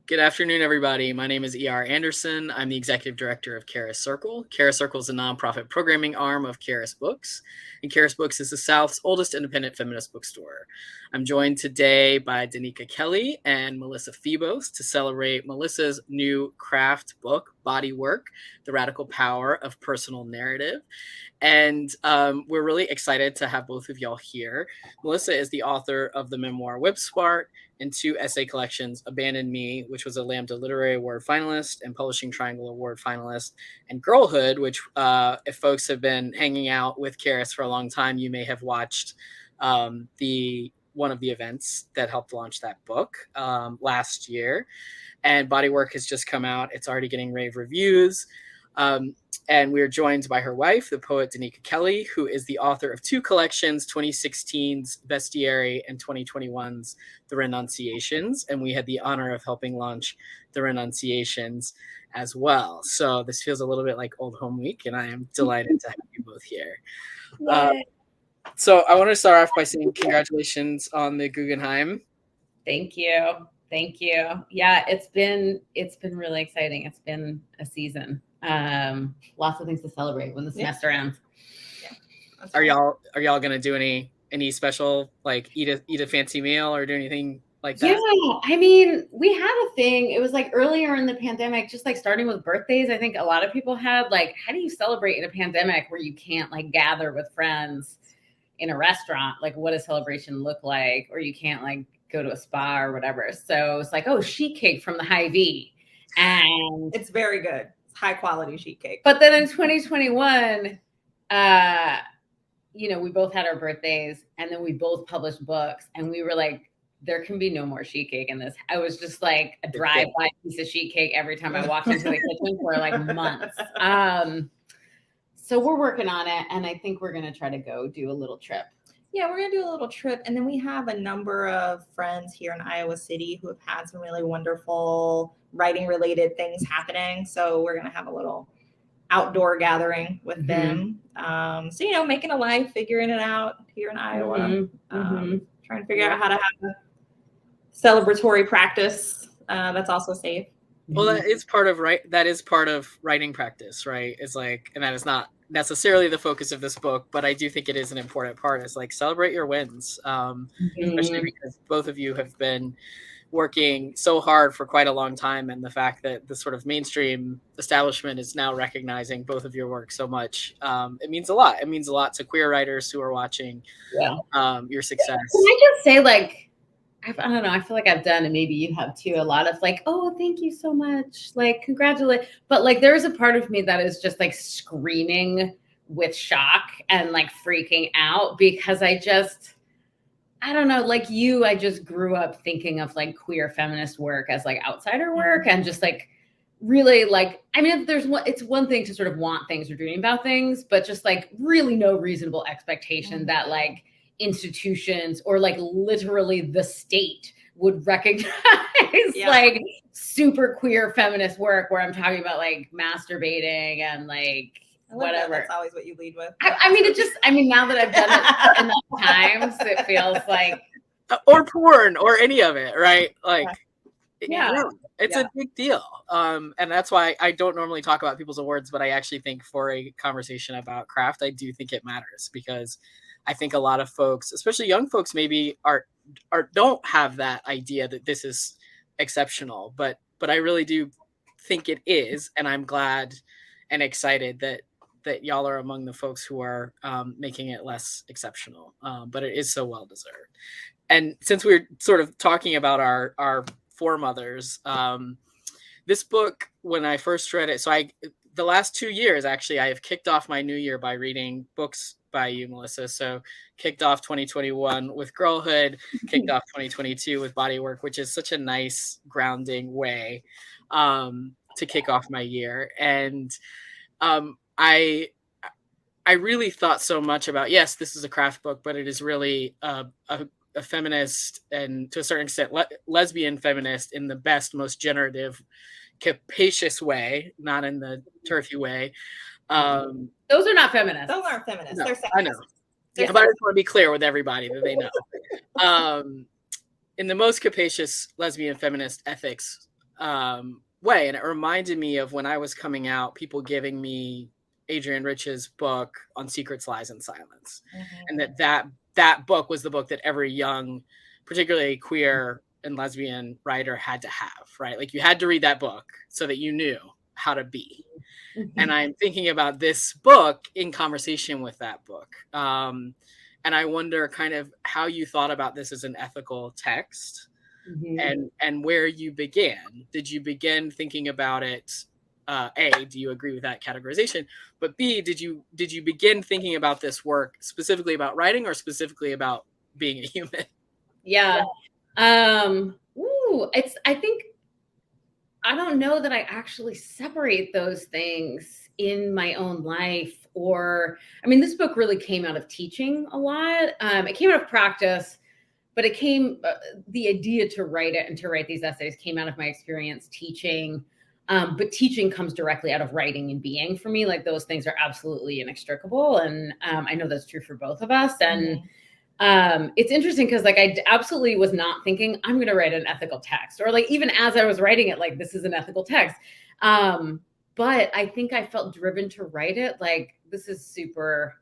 Good afternoon, everybody. My name is E.R. Anderson. I'm the executive director of Charis Circle. Charis Circle is a nonprofit programming arm of Charis Books, and Charis Books is the South's oldest independent feminist bookstore. I'm joined today by Donika Kelly and Melissa Febos to celebrate Melissa's new craft book, Body Work: The Radical Power of Personal Narrative. And we're really excited to have both of y'all here. Melissa is the author of the memoir Whip Smart and two essay collections, Abandon Me, which was a Lambda Literary Award finalist and Publishing Triangle Award finalist, and Girlhood, which if folks have been hanging out with Charis for a long time, you may have watched one of the events that helped launch that book last year. And Bodywork has just come out. It's already getting rave reviews. And we're joined by her wife, the poet Donika Kelly, who is the author of two collections, 2016's Bestiary and 2021's The Renunciations. And we had the honor of helping launch The Renunciations as well. So this feels a little bit like Old Home Week, and I am delighted to have you both here. So I want to start off by saying congratulations on the Guggenheim. Thank you. Thank you. Yeah, it's been really exciting. It's been a season. Lots of things to celebrate when the semester ends. Yeah. Are y'all gonna do any special, like eat a fancy meal or do anything like that? Yeah, I mean, we had a thing. It was like earlier in the pandemic, just like starting with birthdays. I think a lot of people had like, how do you celebrate in a pandemic where you can't like gather with friends in a restaurant? Like, what does celebration look like? Or you can't like go to a spa or whatever. So it's like, oh, sheet cake from the Hy-Vee. And it's very good. It's high quality sheet cake. But then in 2021, we both had our birthdays and then we both published books and we were like, there can be no more sheet cake in this. I was just like a drive-by piece of sheet cake every time I walked into the kitchen for like months. So we're working on it. And I think we're going to try to go do a little trip. Yeah, we're going to do a little trip. And then we have a number of friends here in Iowa City who have had some really wonderful writing related things happening. So we're going to have a little outdoor gathering with them. So, making a life, figuring it out here in Iowa, trying to figure out how to have a celebratory practice that's also safe. Well, that is part of writing practice, right? It's like, and that is not necessarily the focus of this book, but I do think it is an important part. Is like celebrate your wins, especially because both of you have been working so hard for quite a long time, and the fact that the sort of mainstream establishment is now recognizing both of your work so much, it means a lot. It means a lot to queer writers who are watching your success. Can I just say, like, I don't know, I feel like I've done, and maybe you have too, a lot of like, oh, thank you so much, like, congratulate. But like, there's a part of me that is just like screaming with shock and like freaking out because I don't know, like you, I just grew up thinking of like queer feminist work as like outsider work and just like really like, I mean, it's one thing to sort of want things or dream about things, but just like really no reasonable expectation that like institutions or like literally the state would recognize like super queer feminist work where I'm talking about like masturbating and like whatever. That's always what you lead with. I mean, now that I've done it enough times, it feels like, or porn or any of it, right? Like, it's a big deal. And that's why I don't normally talk about people's awards, but I actually think for a conversation about craft, I do think it matters because I think a lot of folks, especially young folks, maybe don't have that idea that this is exceptional, but I really do think it is, and I'm glad and excited that y'all are among the folks who are making it less exceptional. But it is so well deserved. And since we're sort of talking about our foremothers, this book, when I first read it, the last 2 years, actually, I have kicked off my new year by reading books by you, Melissa. So kicked off 2021 with Girlhood, kicked off 2022 with Bodywork, which is such a nice grounding way to kick off my year. And I really thought so much about, yes, this is a craft book, but it is really a feminist and to a certain extent lesbian feminist in the best, most generative, capacious way, not in the turfy way. Those are not feminists. Those aren't feminists. No, they're sexist. I know. But I just want to be clear with everybody that they know. In the most capacious lesbian feminist ethics way. And it reminded me of when I was coming out, people giving me Adrienne Rich's book on Secrets, Lies, and Silence. And that book was the book that every young, particularly queer and lesbian writer had to have, right? Like you had to read that book so that you knew how to be. And I'm thinking about this book in conversation with that book. And I wonder kind of how you thought about this as an ethical text and where you began. Did you begin thinking about it? A, do you agree with that categorization? But B, did you begin thinking about this work specifically about writing or specifically about being a human? Yeah. I don't know that I actually separate those things in my own life this book really came out of teaching a lot. It came out of practice, but the idea to write it and to write these essays came out of my experience teaching. But teaching comes directly out of writing and being for me. Like those things are absolutely inextricable. And I know that's true for both of us. And it's interesting because like I absolutely was not thinking I'm going to write an ethical text, or like even as I was writing it, like this is an ethical text. But I think I felt driven to write it. Like this is super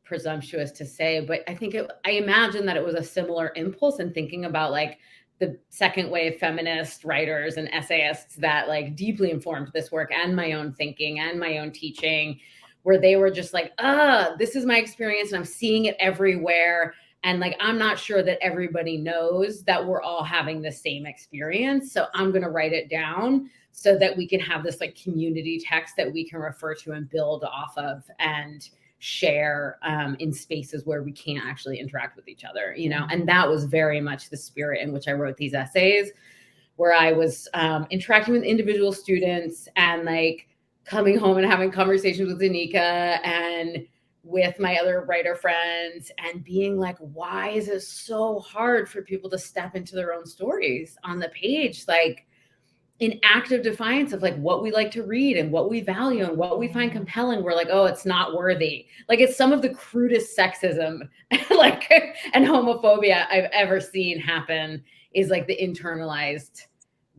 presumptuous to say, but I imagine that it was a similar impulse in thinking about like the second wave feminist writers and essayists that like deeply informed this work and my own thinking and my own teaching, where they were just like, this is my experience and I'm seeing it everywhere. And like, I'm not sure that everybody knows that we're all having the same experience. So I'm going to write it down so that we can have this like community text that we can refer to and build off of and share in spaces where we can't actually interact with each other, and that was very much the spirit in which I wrote these essays, where I was interacting with individual students and like coming home and having conversations with Donika and with my other writer friends and being like, why is it so hard for people to step into their own stories on the page? Like in active defiance of like what we like to read and what we value and what we find compelling. We're like, oh, it's not worthy. Like it's some of the crudest sexism like and homophobia I've ever seen happen is like the internalized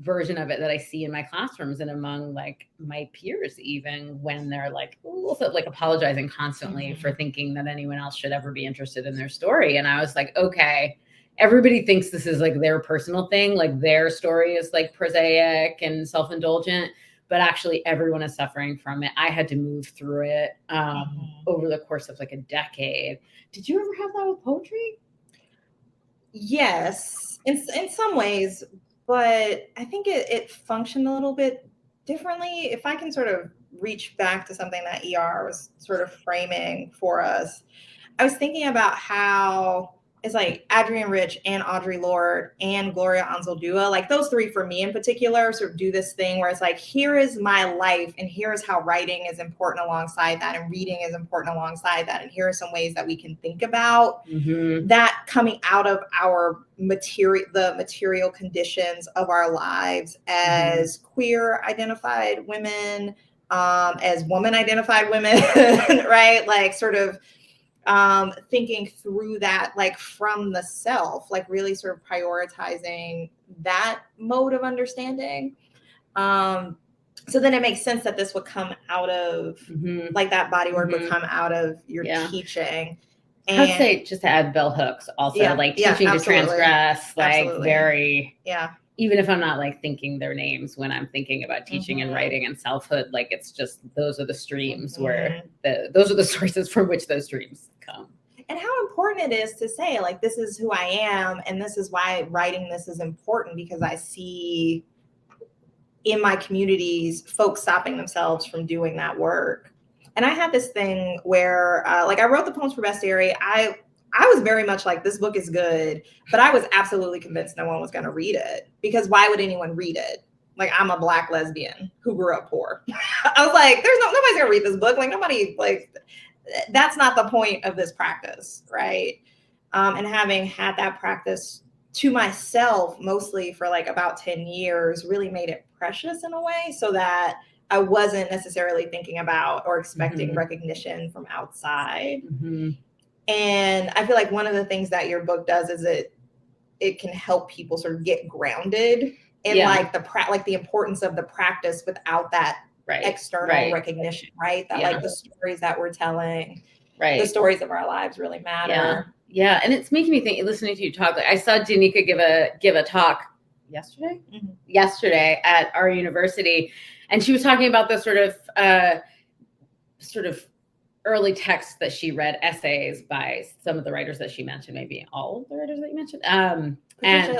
version of it that I see in my classrooms and among like my peers, even when they're like, like apologizing constantly for thinking that anyone else should ever be interested in their story. And I was like, okay, everybody thinks this is like their personal thing. Like their story is like prosaic and self-indulgent, but actually everyone is suffering from it. I had to move through it over the course of like a decade. Did you ever have that with poetry? Yes, in some ways, but I think it functioned a little bit differently. If I can sort of reach back to something that ER was sort of framing for us, I was thinking about how it's like Adrienne Rich and Audre Lorde and Gloria Anzaldúa, like those three for me in particular, sort of do this thing where it's like, here is my life and here is how writing is important alongside that and reading is important alongside that. And here are some ways that we can think about that coming out of our the material conditions of our lives as queer identified women, as woman identified women, right? Like sort of thinking through that, like from the self, like really sort of prioritizing that mode of understanding. So then it makes sense that this would come out of like that body work would come out of your teaching. And I'd say just to add bell hooks also, like teaching to transgress, like very, even if I'm not like thinking their names when I'm thinking about teaching and writing and selfhood, like it's just, those are the streams where those are the sources from which those streams come. And how important it is to say, like, this is who I am. And this is why writing this is important, because I see in my communities, folks stopping themselves from doing that work. And I had this thing where, like, I wrote the poems for bestiary. I was very much like, this book is good, but I was absolutely convinced no one was going to read it, because why would anyone read it? Like, I'm a Black lesbian who grew up poor. I was like, nobody's going to read this book. Like, nobody, like, that's not the point of this practice, right? And having had that practice to myself, mostly for like about 10 years, really made it precious in a way, so that I wasn't necessarily thinking about or expecting recognition from outside. And I feel like one of the things that your book does is it can help people sort of get grounded in like the importance of the practice without that external recognition, right? That like the stories that we're telling, the stories of our lives really matter. Yeah. And it's making me think, listening to you talk, like I saw Donika give a talk yesterday at our university, and she was talking about the sort of early texts that she read, essays by some of the writers that she mentioned, maybe all of the writers that you mentioned. Patricia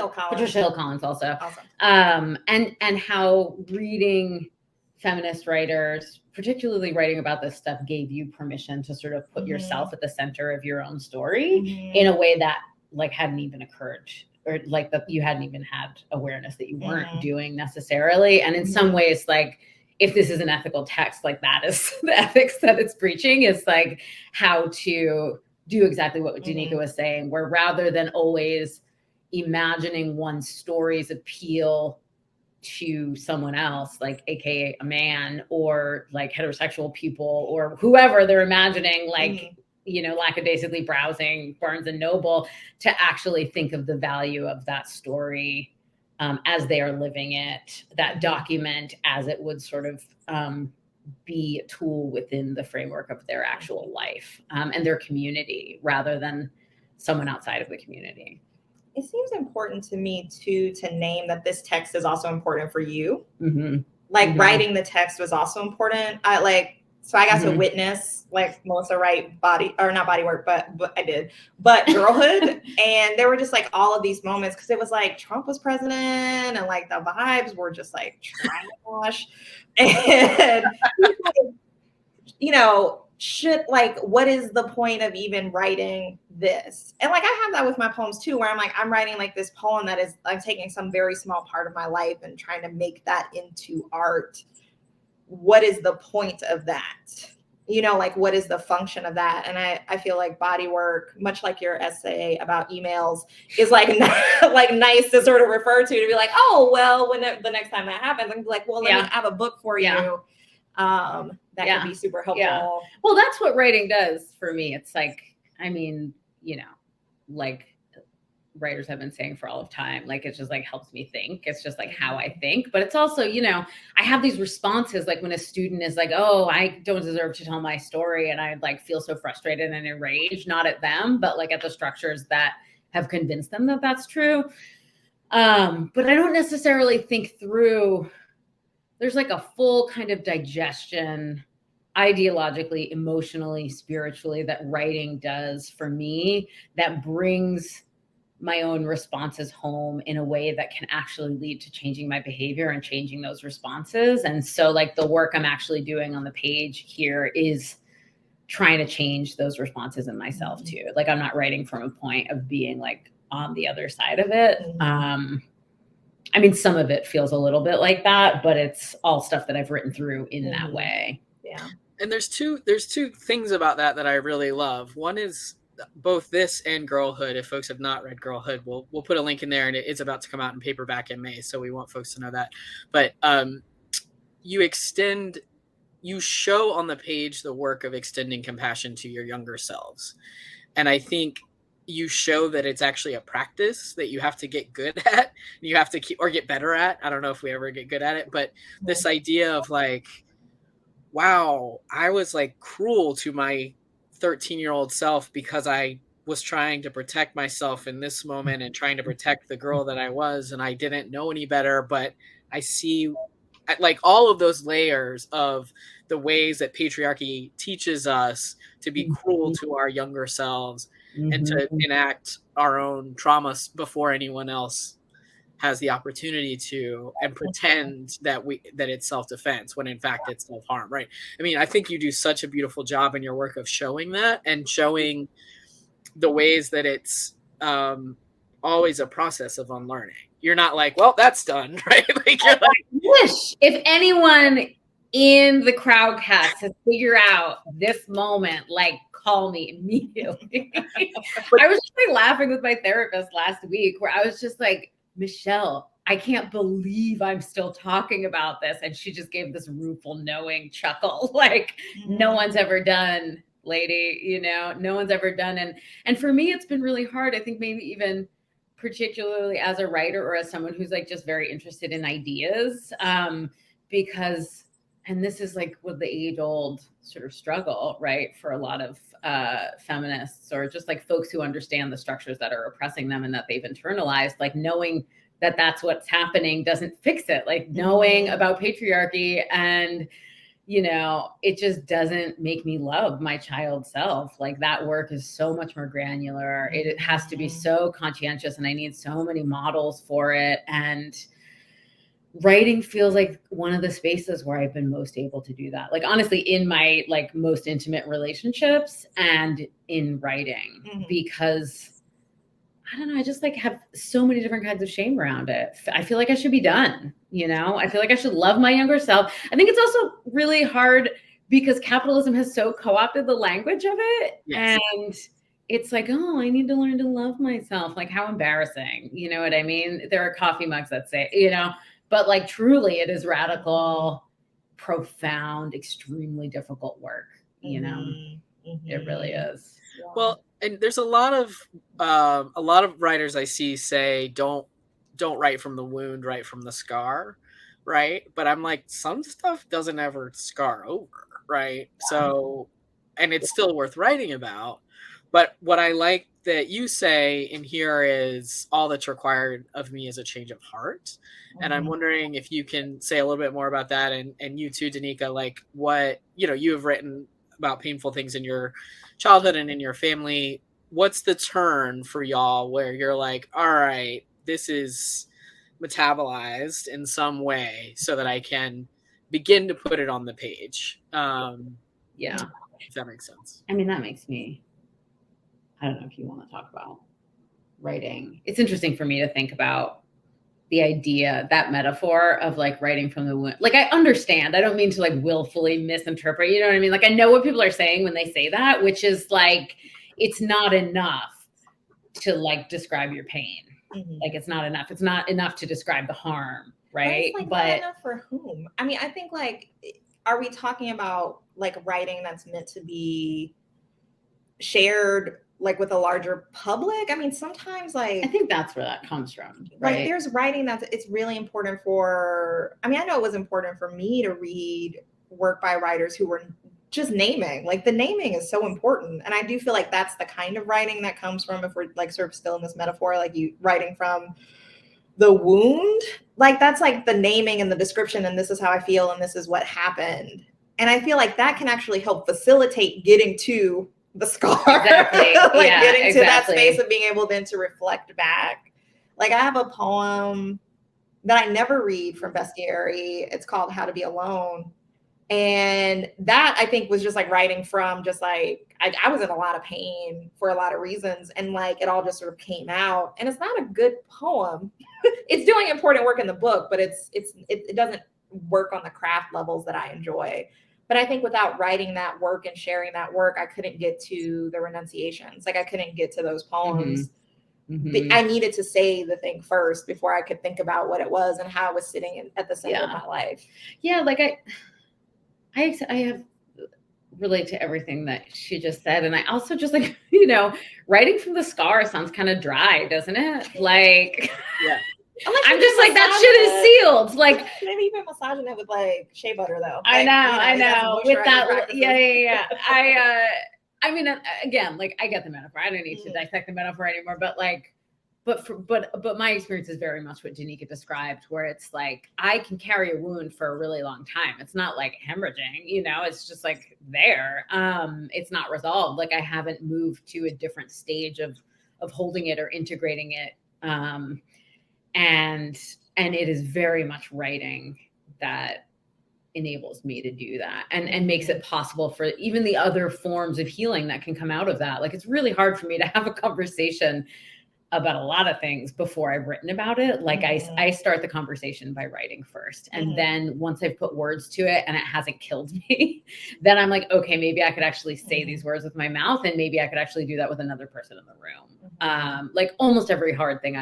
Hill Collins also. Awesome. And how reading feminist writers, particularly writing about this stuff, gave you permission to sort of put yourself at the center of your own story in a way that like hadn't even occurred, or like that you hadn't even had awareness that you weren't doing necessarily. And in some ways, like, if this is an ethical text, like that is the ethics that it's preaching, is like how to do exactly what Donika was saying, where rather than always imagining one's story's appeal to someone else, like AKA a man, or like heterosexual people, or whoever they're imagining, like, you know, lackadaisically browsing Barnes and Noble, to actually think of the value of that story as they are living it, that document as it would sort of be a tool within the framework of their actual life and their community, rather than someone outside of the community. It seems important to me too to name that this text is also important for you. Like writing the text was also important. So I got to witness like Melissa write not body work, but I did, but girlhood. And there were just like all of these moments, because it was like Trump was president and like the vibes were just like trash. And you know, what is the point of even writing this? And like I have that with my poems too, where I'm writing like this poem that is, I'm taking some very small part of my life and trying to make that into art. What is the point of that? You know, like what is the function of that? And I feel like body work, much like your essay about emails, is like like nice to sort of refer to be like, oh, well, when the next time that happens, I'm like, well, let me have a book for you. That could be super helpful. Yeah. Well, that's what writing does for me. It's like, I mean, you know, like writers have been saying for all of time, like it just like helps me think. It's just like how I think. But it's also, you know, I have these responses, like when a student is like, oh, I don't deserve to tell my story, and I like feel so frustrated and enraged, not at them, but like at the structures that have convinced them that that's true. But I don't necessarily think through, there's like a full kind of digestion ideologically, emotionally, spiritually, that writing does for me, that brings my own responses home in a way that can actually lead to changing my behavior and changing those responses. And so like the work I'm actually doing on the page here is trying to change those responses in myself too. Like I'm not writing from a point of being like on the other side of it. I mean, some of it feels a little bit like that, but it's all stuff that I've written through in that way. Yeah. And there's two things about that I really love. One is both this and Girlhood. If folks have not read Girlhood, we'll put a link in there, and it is about to come out in paperback in May, so we want folks to know that. But you show on the page the work of extending compassion to your younger selves, and I think you show that it's actually a practice that you have to get good at, you have to get better at. I don't know if we ever get good at it, but this idea of like, wow, I was like cruel to my 13-year-old self because I was trying to protect myself in this moment and trying to protect the girl that I was, and I didn't know any better. But I see like all of those layers of the ways that patriarchy teaches us to be cruel to our younger selves and to enact our own traumas before anyone else has the opportunity to, and pretend that it's self-defense when in fact it's self-harm, right? I mean, I think you do such a beautiful job in your work of showing that and showing the ways that it's always a process of unlearning. You're not like, well, that's done, right? Like, you're like, wish if anyone in the crowdcast has figured out this moment, like call me immediately. I was just like laughing with my therapist last week, where I was just like, Michelle, I can't believe I'm still talking about this. And she just gave this rueful, knowing chuckle, like no one's ever done, lady, you know, no one's ever done. And for me, it's been really hard. I think maybe even particularly as a writer or as someone who's like just very interested in ideas, because, and this is like with the age old sort of struggle, right, for a lot of feminists or just like folks who understand the structures that are oppressing them and that they've internalized, like knowing that that's what's happening doesn't fix it. Like knowing about patriarchy and, you know, it just doesn't make me love my child self. Like that work is so much more granular. It has to be so conscientious, and I need so many models for it. And writing feels like one of the spaces where I've been most able to do that. Like honestly, in my like most intimate relationships and in writing, because I don't know, I just like have so many different kinds of shame around it. I feel like I should be done, you know? I feel like I should love my younger self. I think it's also really hard because capitalism has so co-opted the language of it. Yes. And it's like, oh, I need to learn to love myself. Like how embarrassing, you know what I mean? There are coffee mugs that say, you know, but like truly it is radical, profound, extremely difficult work, you know? It really is. Yeah. Well, and there's a lot of writers I see say don't write from the wound, write from the scar, right? But I'm like, some stuff doesn't ever scar over, right? Yeah. So, and it's still worth writing about. But what I like that you say in here is all that's required of me is a change of heart. And I'm wondering if you can say a little bit more about that, and you too, Donika, like what, you know, you have written about painful things in your childhood and in your family. What's the turn for y'all where you're like, all right, this is metabolized in some way so that I can begin to put it on the page? Yeah. If that makes sense. I mean, that makes me, I don't know if you want to talk about writing. It's interesting for me to think about the idea, that metaphor of like writing from the wound. Like I understand, I don't mean to like willfully misinterpret, you know what I mean? Like I know what people are saying when they say that, which is like, it's not enough to like describe your pain. Like it's not enough. It's not enough to describe the harm, right? But not enough for whom? I mean, I think like, are we talking about like writing that's meant to be shared like with a larger public? I mean, sometimes like, I think that's where that comes from, right? Like there's writing it's really important for, I mean, I know it was important for me to read work by writers who were just naming, like the naming is so important. And I do feel like that's the kind of writing that comes from, if we're like sort of still in this metaphor, like you writing from the wound, like that's like the naming and the description, and this is how I feel and this is what happened. And I feel like that can actually help facilitate getting to the scar. Exactly. Like getting to that space of being able then to reflect back. Like I have a poem that I never read from Bestiary. It's called How to Be Alone. And that I think was just like writing from just like, I was in a lot of pain for a lot of reasons. And like, it all just sort of came out, and it's not a good poem. It's doing important work in the book, but it doesn't work on the craft levels that I enjoy. But I think without writing that work and sharing that work, I couldn't get to the renunciations. Like I couldn't get to those poems. I needed to say the thing first before I could think about what it was and how it was sitting at the center of my life. Yeah, like I have relate to everything that she just said. And I also just like, you know, writing from the scar sounds kind of dry, doesn't it? Like, yeah. I'm just like, that shit is sealed. Like maybe even massaging it with like shea butter though. I know. With that, yeah. I mean, again, like I get the metaphor. I don't need to dissect the metaphor anymore. But like, but my experience is very much what Donika described, where it's like I can carry a wound for a really long time. It's not like hemorrhaging, you know. It's just like there. It's not resolved. Like I haven't moved to a different stage of holding it or integrating it. And it is very much writing that enables me to do that and makes it possible for even the other forms of healing that can come out of that. Like it's really hard for me to have a conversation about a lot of things before I've written about it. Like I start the conversation by writing first. And then once I've put words to it and it hasn't killed me, then I'm like, okay, maybe I could actually say these words with my mouth, and maybe I could actually do that with another person in the room. Like almost every hard thing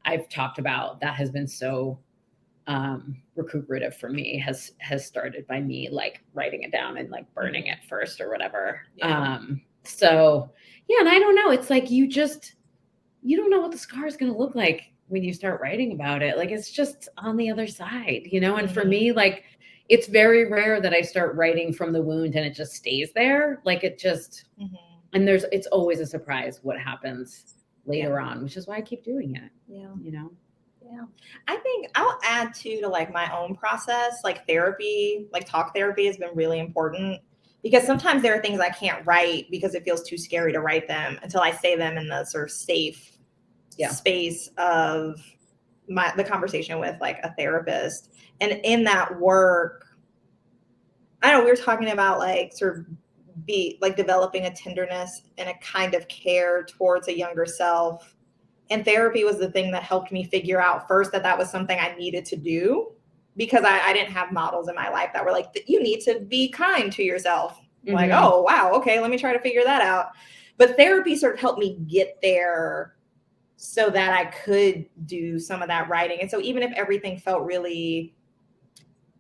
I've talked about that has been so recuperative for me has started by me like writing it down and like burning it first or whatever. So yeah, and I don't know. It's like you just you don't know what the scar is going to look like when you start writing about it. Like, it's just on the other side, you know? And for me, like, it's very rare that I start writing from the wound and it just stays there. Like, it just, and it's always a surprise what happens later on, which is why I keep doing it. Yeah. You know? Yeah. I think I'll add to like my own process, like therapy, like talk therapy has been really important, because sometimes there are things I can't write because it feels too scary to write them until I say them in the sort of safe space of the conversation with like a therapist. And in that work, I don't know, we were talking about like sort of developing a tenderness and a kind of care towards a younger self. And therapy was the thing that helped me figure out first that was something I needed to do, because I didn't have models in my life that were like, you need to be kind to yourself. Like, oh, wow, okay, let me try to figure that out. But therapy sort of helped me get there so that I could do some of that writing. And so even if everything felt really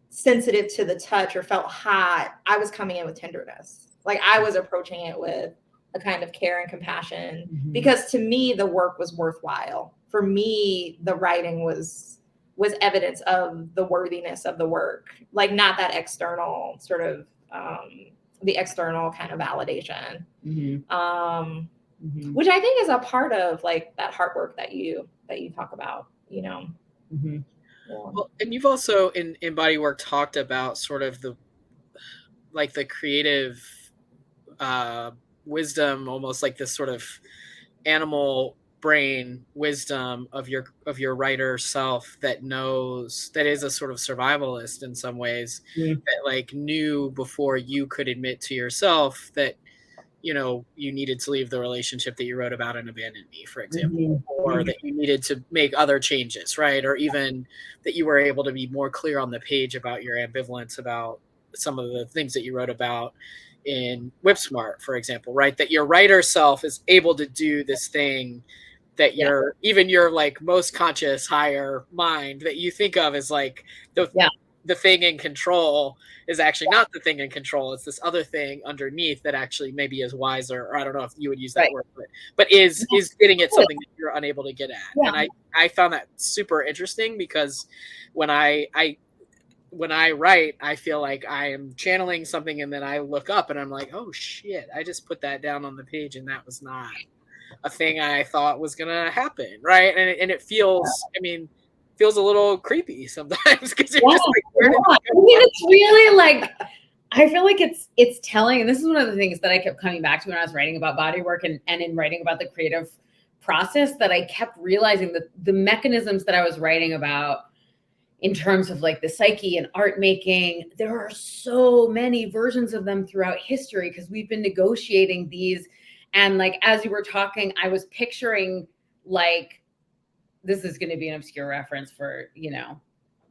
sensitive to the touch or felt hot, I was coming in with tenderness. Like, I was approaching it with a kind of care and compassion, because to me, the work was worthwhile. For me, the writing was evidence of the worthiness of the work, like not that external sort of, the external kind of validation, which I think is a part of like that hard work that you talk about, you know? Yeah. Well, and you've also in body work talked about sort of the creative wisdom, almost like this sort of animal brain wisdom of your writer self that is a sort of survivalist in some ways, that like knew before you could admit to yourself that, you know, you needed to leave the relationship that you wrote about and abandon me, for example, or that you needed to make other changes, right? Or even that you were able to be more clear on the page about your ambivalence about some of the things that you wrote about in Whip Smart, for example, right? That your writer self is able to do this thing that even your like most conscious higher mind that you think of as like the thing in control is actually not the thing in control. It's this other thing underneath that actually maybe is wiser, or I don't know if you would use that word, but is getting at something that you're unable to get at. And I found that super interesting, because when I write, I feel like I am channeling something, and then I look up and I'm like, oh shit, I just put that down on the page and that was not a thing I thought was gonna happen, right? And it feels, feels a little creepy sometimes, because you're just like, where did it go? It's really like, I feel like it's telling, and this is one of the things that I kept coming back to when I was writing about body work and in writing about the creative process, that I kept realizing that the mechanisms that I was writing about in terms of like the psyche and art making, there are so many versions of them throughout history, because we've been negotiating these. And like, as you were talking, I was picturing like, this is going to be an obscure reference for, you know,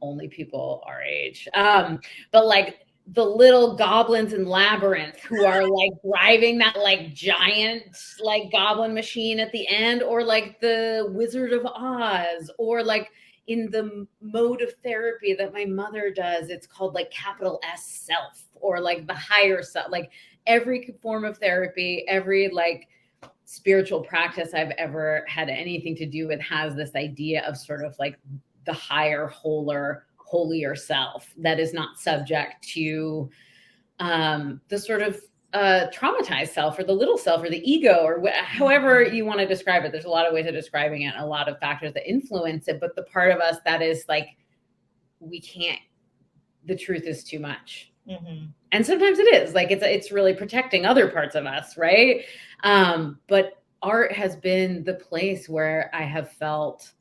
only people our age. But like the little goblins in Labyrinth who are like driving that like giant like goblin machine at the end, or like the Wizard of Oz, or like in the mode of therapy that my mother does, it's called like capital S self, or like the higher self. Like every form of therapy, every like spiritual practice I've ever had anything to do with has this idea of sort of like the higher, holier self that is not subject to the sort of traumatized self, or the little self, or the ego, or however you want to describe it. There's a lot of ways of describing it, a lot of factors that influence it. But the part of us that is like, we can't, the truth is too much. And sometimes it is like, it's really protecting other parts of us, right? But art has been the place where I have felt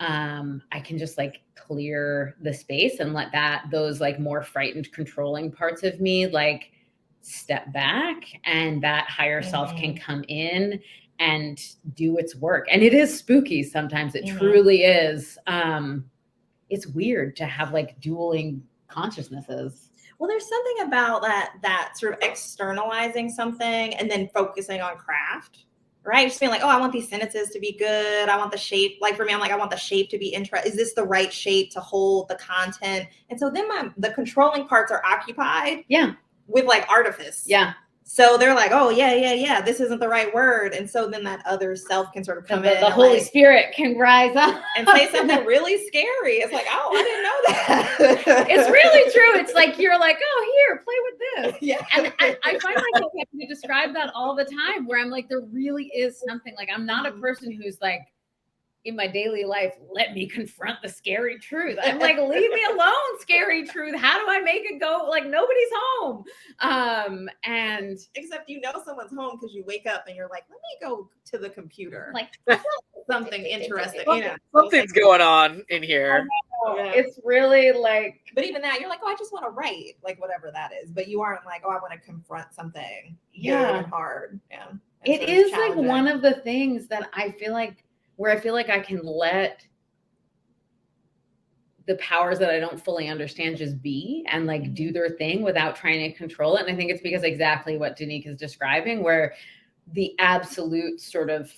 I can just like clear the space and let those like more frightened, controlling parts of me like step back, and that higher self can come in and do its work. And it is spooky sometimes. It truly is. It's weird to have like dueling consciousnesses. Well, there's something about that sort of externalizing something and then focusing on craft, right? Just being like, oh, I want these sentences to be good. I want the shape. Like for me, I'm like, I want the shape to be interesting. Is this the right shape to hold the content? And so then the controlling parts are occupied with like artifice. Yeah. So they're like, oh, yeah, this isn't the right word. And so then that other self can sort of come in. The Holy Spirit can rise up and say something really scary. It's like, oh, I didn't know that. It's really true. It's like, you're like, oh, here, play with this. Yeah. And I find myself having to describe that all the time, where I'm like, there really is something. Like, I'm not a person who's like, in my daily life, let me confront the scary truth. I'm like, leave me alone, scary truth. How do I make it go? Like, nobody's home. And except someone's home because you wake up and you're like, let me go to the computer. Like something interesting. Something's going on in here. Yeah. It's really like, but even that, you're like, oh, I just want to write, like whatever that is. But you aren't like, oh, I want to confront something new and hard. Yeah. It is like one of the things that I feel like, where I feel like I can let the powers that I don't fully understand just be and like do their thing without trying to control it. And I think it's because exactly what Donika is describing, where the absolute sort of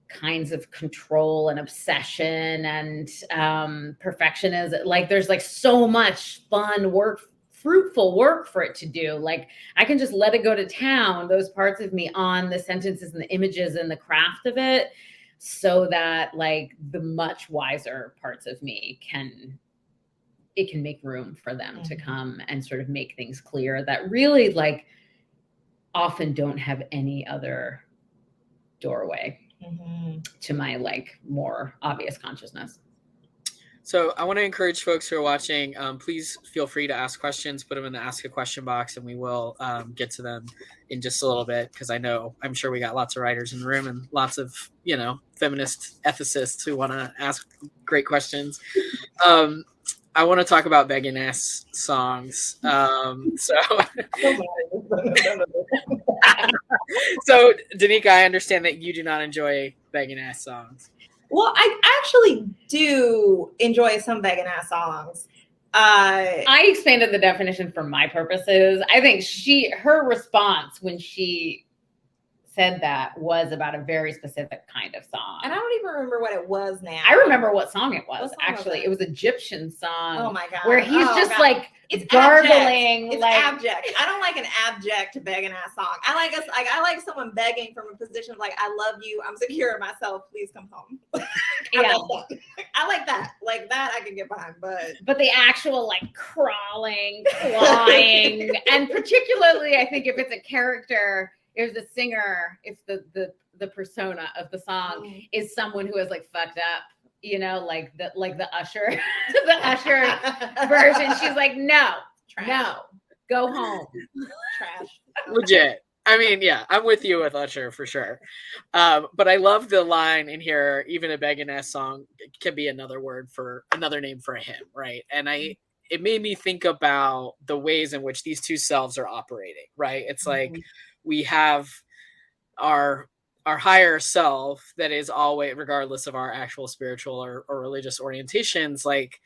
kinds of control and obsession and perfectionism, like there's like so much fun work, fruitful work for it to do. Like I can just let it go to town, those parts of me, on the sentences and the images and the craft of it, so that like the much wiser parts of me can make room for them to come and sort of make things clear that really like often don't have any other doorway to my like more obvious consciousness. So I want to encourage folks who are watching, please feel free to ask questions, put them in the ask a question box, and we will get to them in just a little bit, because I'm sure we got lots of writers in the room and lots of, feminist ethicists who want to ask great questions. I want to talk about Begging Ass songs. So Donika, I understand that you do not enjoy Begging Ass songs. Well, I actually do enjoy some Begging Ass songs. I expanded the definition for my purposes. I think her response when she said that was about a very specific kind of song. And I don't even remember what it was now. I remember what song it was, actually. It was Egyptian song. Oh my God. Where he's like, it's gargling. It's like abject. I don't like an abject begging ass song. I like someone begging from a position of like, I love you, I'm secure in myself, please come home. I like that. Like that I can get behind, but the actual like crawling, clawing, and particularly I think if it's a character, if the singer, if the persona of the song is someone who has like fucked up, like the usher, the usher version. She's like, no, go home. Trash. Legit. I mean, yeah, I'm with you with Usher for sure. But I love the line in here, even a Begging Ass song can be another name for a hymn, right? And it made me think about the ways in which these two selves are operating, right? It's like we have our higher self that is always, regardless of our actual spiritual or religious orientations, like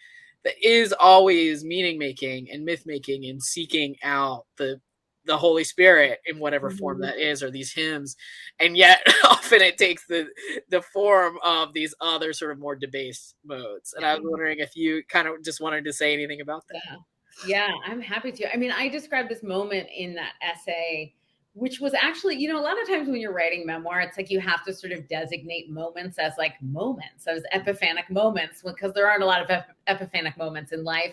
that is always meaning making and myth making and seeking out the Holy Spirit in whatever form that is, or these hymns. And yet often it takes the form of these other sort of more debased modes. And I was wondering if you kind of just wanted to say anything about that. Yeah, I'm happy to. I mean, I described this moment in that essay, which was actually, a lot of times when you're writing memoir, it's like you have to sort of designate moments as epiphanic moments, because there aren't a lot of epiphanic moments in life.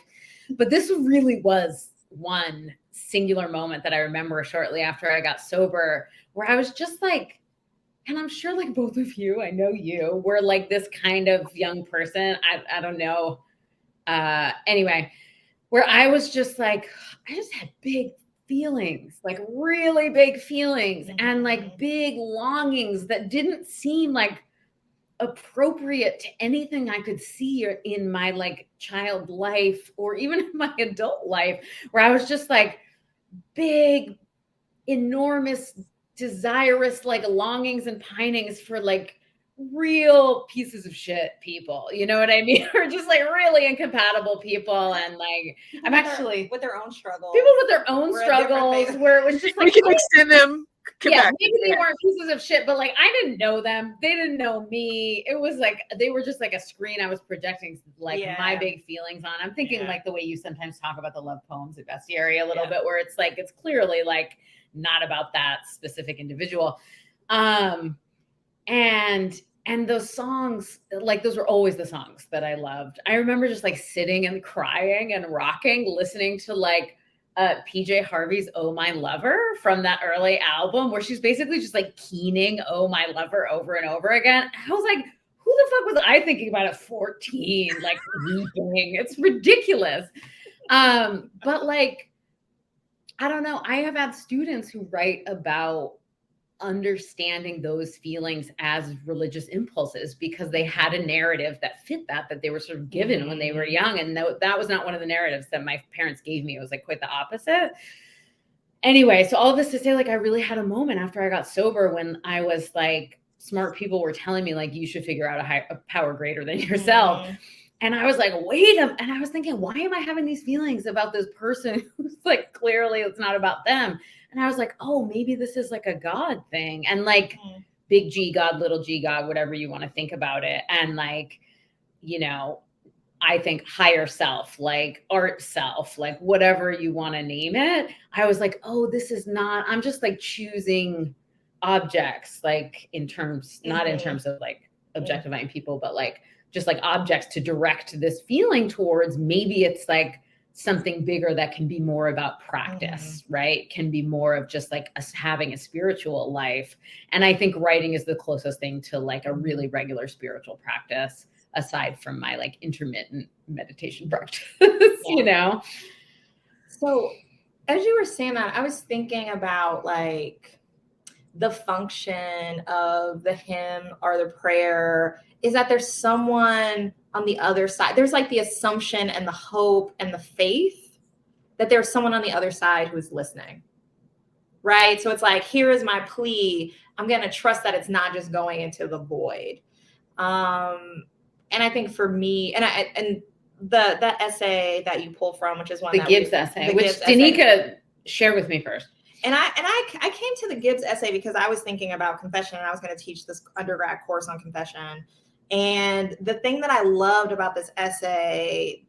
But this really was one singular moment that I remember shortly after I got sober, where I was just like, and I'm sure like both of you, I know you, were like this kind of young person. I don't know. Anyway, where I was just like, I just had big feelings, like really big feelings, and like big longings that didn't seem like appropriate to anything I could see in my like child life or even in my adult life, where I was just like big, enormous, desirous, like longings and pinings for like real pieces of shit people, you know what I mean? Or just like really incompatible people. And like, I'm actually with their own struggles, people with their own struggles, where it was just like, we can extend them maybe they weren't pieces of shit, but like I didn't know them. They didn't know me. It was like they were just like a screen I was projecting like my big feelings on. I'm thinking like the way you sometimes talk about the love poems at Bestiary a little bit, where it's like it's clearly like not about that specific individual. And those songs, like those were always the songs that I loved. I remember just like sitting and crying and rocking, listening to like PJ Harvey's Oh My Lover from that early album, where she's basically just like keening Oh My Lover over and over again. I was like, who the fuck was I thinking about at 14, like weeping? It's ridiculous. But like, I don't know. I have had students who write about understanding those feelings as religious impulses because they had a narrative that fit that they were sort of given when they were young. And that was not one of the narratives that my parents gave me. It was like quite the opposite. Anyway, so all of this to say, like, I really had a moment after I got sober when I was like, smart people were telling me like, you should figure out a power greater than yourself. And I was like, and I was thinking, why am I having these feelings about this person who's like, clearly it's not about them. And I was like, oh, maybe this is like a God thing. And like big G God, little G God, whatever you want to think about it. And like, you know, I think higher self, like art self, like whatever you want to name it. I was like, oh, this is not, I'm just like choosing objects, like in terms, not in terms of like objectifying people, but like just like objects to direct this feeling towards. Maybe it's like something bigger that can be more about practice, right? Can be more of just like us having a spiritual life. And I think writing is the closest thing to like a really regular spiritual practice, aside from my like intermittent meditation practice, you know? So as you were saying that, I was thinking about like the function of the hymn or the prayer is that there's someone on the other side. There's like the assumption and the hope and the faith that there's someone on the other side who's listening, right? So it's like, here is my plea. I'm going to trust that it's not just going into the void. And I think for me, and that essay that you pull from, which is one the Gibbs essay, which Donika shared with me first. And I came to the Gibbs essay because I was thinking about confession, and I was going to teach this undergrad course on confession. And the thing that I loved about this essay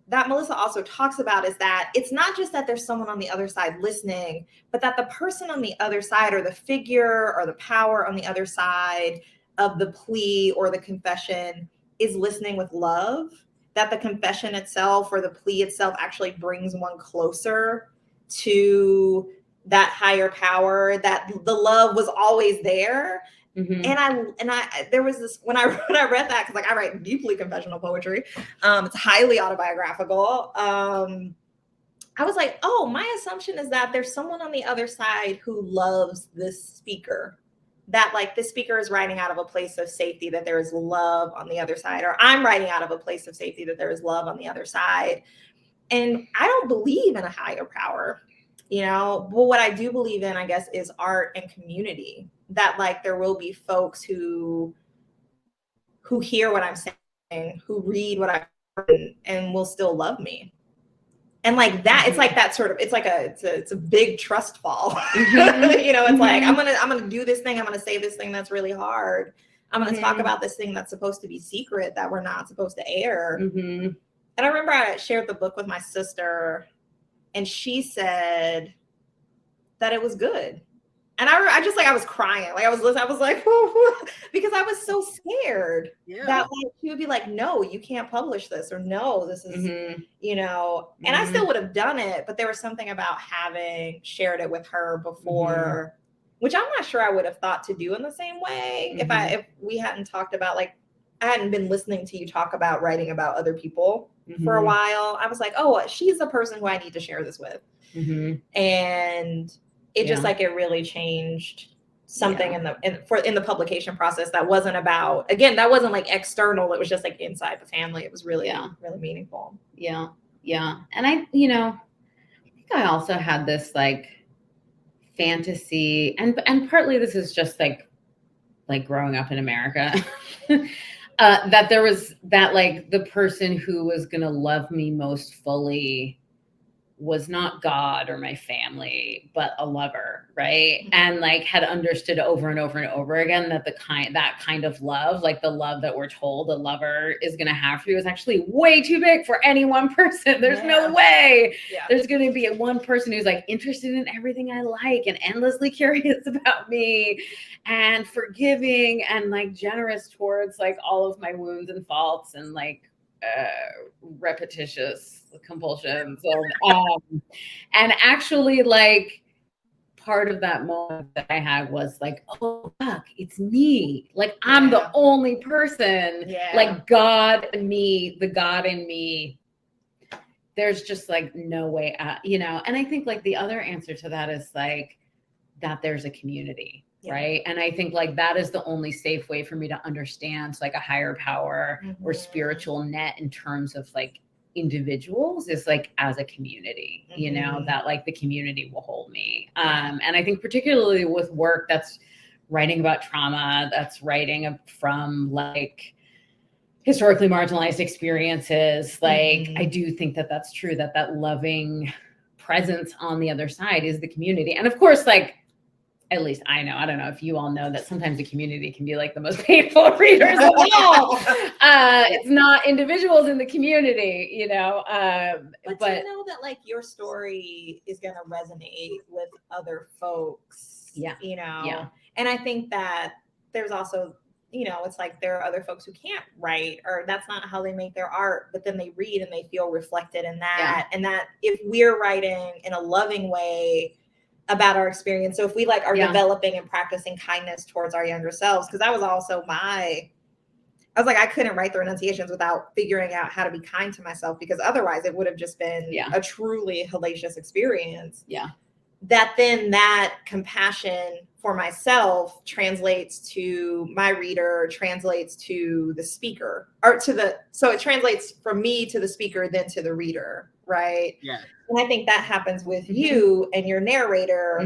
that Melissa also talks about is that it's not just that there's someone on the other side listening, but that the person on the other side, or the figure or the power on the other side of the plea or the confession, is listening with love, that the confession itself or the plea itself actually brings one closer to that higher power, that the love was always there. And I there was this, when I read that, because like I write deeply confessional poetry, it's highly autobiographical. I was like, oh, my assumption is that there's someone on the other side who loves this speaker, that like this speaker is writing out of a place of safety, that there is love on the other side, or I'm writing out of a place of safety, that there is love on the other side. And I don't believe in a higher power, you know, but what I do believe in, I guess, is art and community, that like there will be folks who hear what I'm saying, who read what I've written, and will still love me. And like that, it's like that sort of, it's like it's a big trust fall. You know, it's like, I'm going to do this thing. I'm going to say this thing that's really hard. I'm going to talk about this thing that's supposed to be secret, that we're not supposed to air. And I remember I shared the book with my sister, and she said that it was good. And I just like, I was crying. Like I was like, because I was so scared that like, she would be like, no, you can't publish this, or no, this is, you know, and I still would have done it. But there was something about having shared it with her before, which I'm not sure I would have thought to do in the same way if we hadn't talked about, like, I hadn't been listening to you talk about writing about other people for a while. I was like, oh, she's the person who I need to share this with. And it just like, it really changed something in the publication process that wasn't about, again, that wasn't like external. It was just like inside the family. It was really, really meaningful. Yeah. And I, you know, I think I also had this like fantasy, and partly this is just like growing up in America, that there was that like the person who was going to love me most fully was not God or my family, but a lover, right? And like had understood over and over and over again that that kind of love, like the love that we're told a lover is going to have for you, is actually way too big for any one person. There's no way there's going to be one person who's like interested in everything I like and endlessly curious about me and forgiving and like generous towards like all of my wounds and faults and like repetitious compulsions and actually like part of that moment that I had was like, oh fuck, it's me, like I'm the only person, like God and me, the God in me, there's just like no way out, you know. And I think like the other answer to that is like that there's a community. Right. And I think like that is the only safe way for me to understand like a higher power or spiritual net in terms of like individuals is like as a community, you know, that like the community will hold me. And I think particularly with work that's writing about trauma, that's writing from like historically marginalized experiences, like I do think that that's true, that that loving presence on the other side is the community. And of course, like at least I know, I don't know if you all know that sometimes the community can be like the most painful readers of all. It's not individuals in the community, you know. But you know that like your story is going to resonate with other folks, you know. And I think that there's also, you know, it's like there are other folks who can't write or that's not how they make their art, but then they read and they feel reflected in that. And that if we're writing in a loving way about our experience. So if we like are developing and practicing kindness towards our younger selves, because that was also I was like, I couldn't write the renunciations without figuring out how to be kind to myself, because otherwise it would have just been a truly hellacious experience. That then that compassion for myself translates to my reader, translates to the speaker, or so it translates from me to the speaker, then to the reader. Right. And I think that happens with you and your narrator.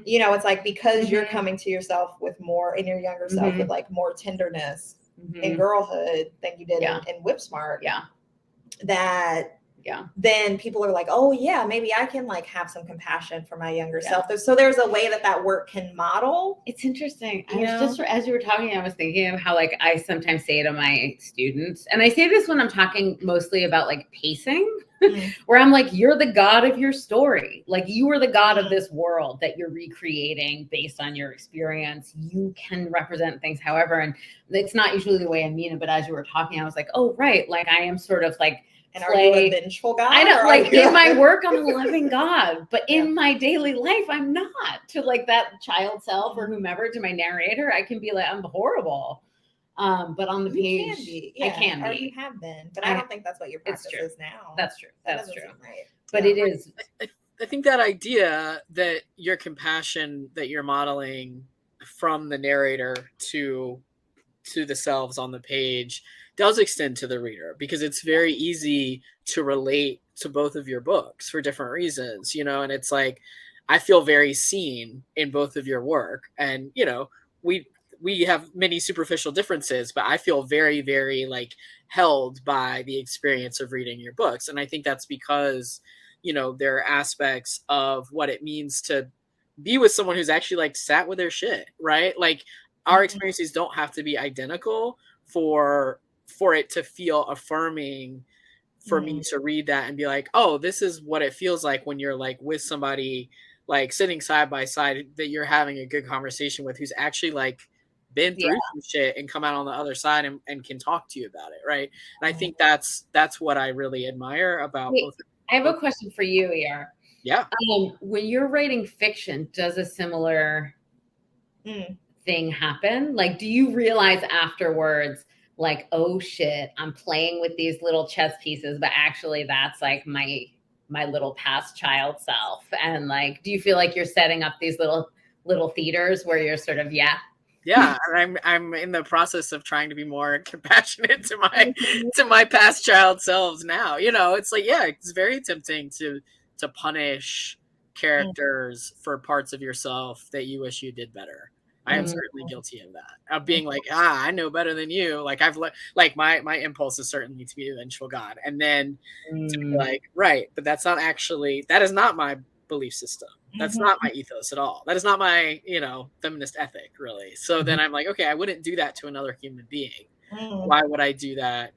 You know, it's like because you're coming to yourself with more in your younger self with like more tenderness in girlhood than you did in Whip Smart. That then people are like, oh yeah, maybe I can like have some compassion for my younger self. So there's a way that work can model. It's interesting. I was just, as you were talking, I was thinking of how like I sometimes say to my students, and I say this when I'm talking mostly about like pacing, where I'm like, you're the God of your story. Like you are the God of this world that you're recreating based on your experience. You can represent things however, and it's not usually the way I mean it, but as you were talking, I was like, oh, right. Like I am sort of like, and are you a vengeful God? I know, like in my work, I'm a loving God, but in my daily life, I'm not. To like that child self or whomever, to my narrator, I can be like, I'm horrible. But on the page, I can be. Or you have been, but I don't think that's what your practice is now. That's true. That's true. Right. But it is. I think that idea that your compassion that you're modeling from the narrator to the selves on the page does extend to the reader, because it's very easy to relate to both of your books for different reasons, you know. And it's like, I feel very seen in both of your work, and you know, we have many superficial differences, but I feel very, very like held by the experience of reading your books. And I think that's because, you know, there are aspects of what it means to be with someone who's actually like sat with their shit, right? Like our experiences don't have to be identical for it to feel affirming for me to read that and be like, oh, this is what it feels like when you're like with somebody, like sitting side by side, that you're having a good conversation with, who's actually like been through some shit and come out on the other side and can talk to you about it. Right. And I think that's what I really admire about both. I have a question for you, ER. Yeah. When you're writing fiction, does a similar thing happen? Like, do you realize afterwards, like, oh shit, I'm playing with these little chess pieces, but actually that's like my little past child self? And like, do you feel like you're setting up these little theaters where you're sort of, Yeah, I'm in the process of trying to be more compassionate to my past child selves now. You know, it's like, yeah, it's very tempting to punish characters for parts of yourself that you wish you did better. I am certainly guilty of that. Of being like, I know better than you. Like like my impulse is certainly to be a vengeful God. And then to be like, right, but that is not my belief system. That's not my ethos at all. That is not my, feminist ethic, really. So then I'm like, okay, I wouldn't do that to another human being. Why would I do that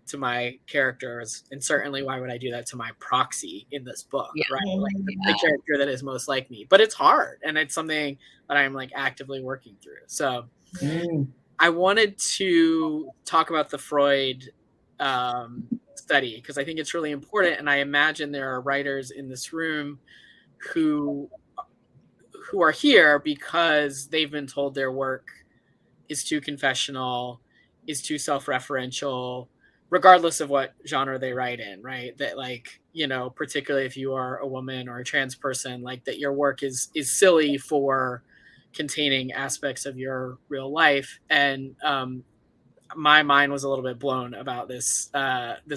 to my characters? And certainly why would I do that to my proxy in this book, right? Like the character that is most like me. But it's hard, and it's something that I'm like actively working through. So I wanted to talk about the Freud study, because I think it's really important, and I imagine there are writers in this room who are here because they've been told their work is too confessional, is too self-referential, regardless of what genre they write in, right? That like, particularly if you are a woman or a trans person, like that your work is silly for containing aspects of your real life. And my mind was a little bit blown about this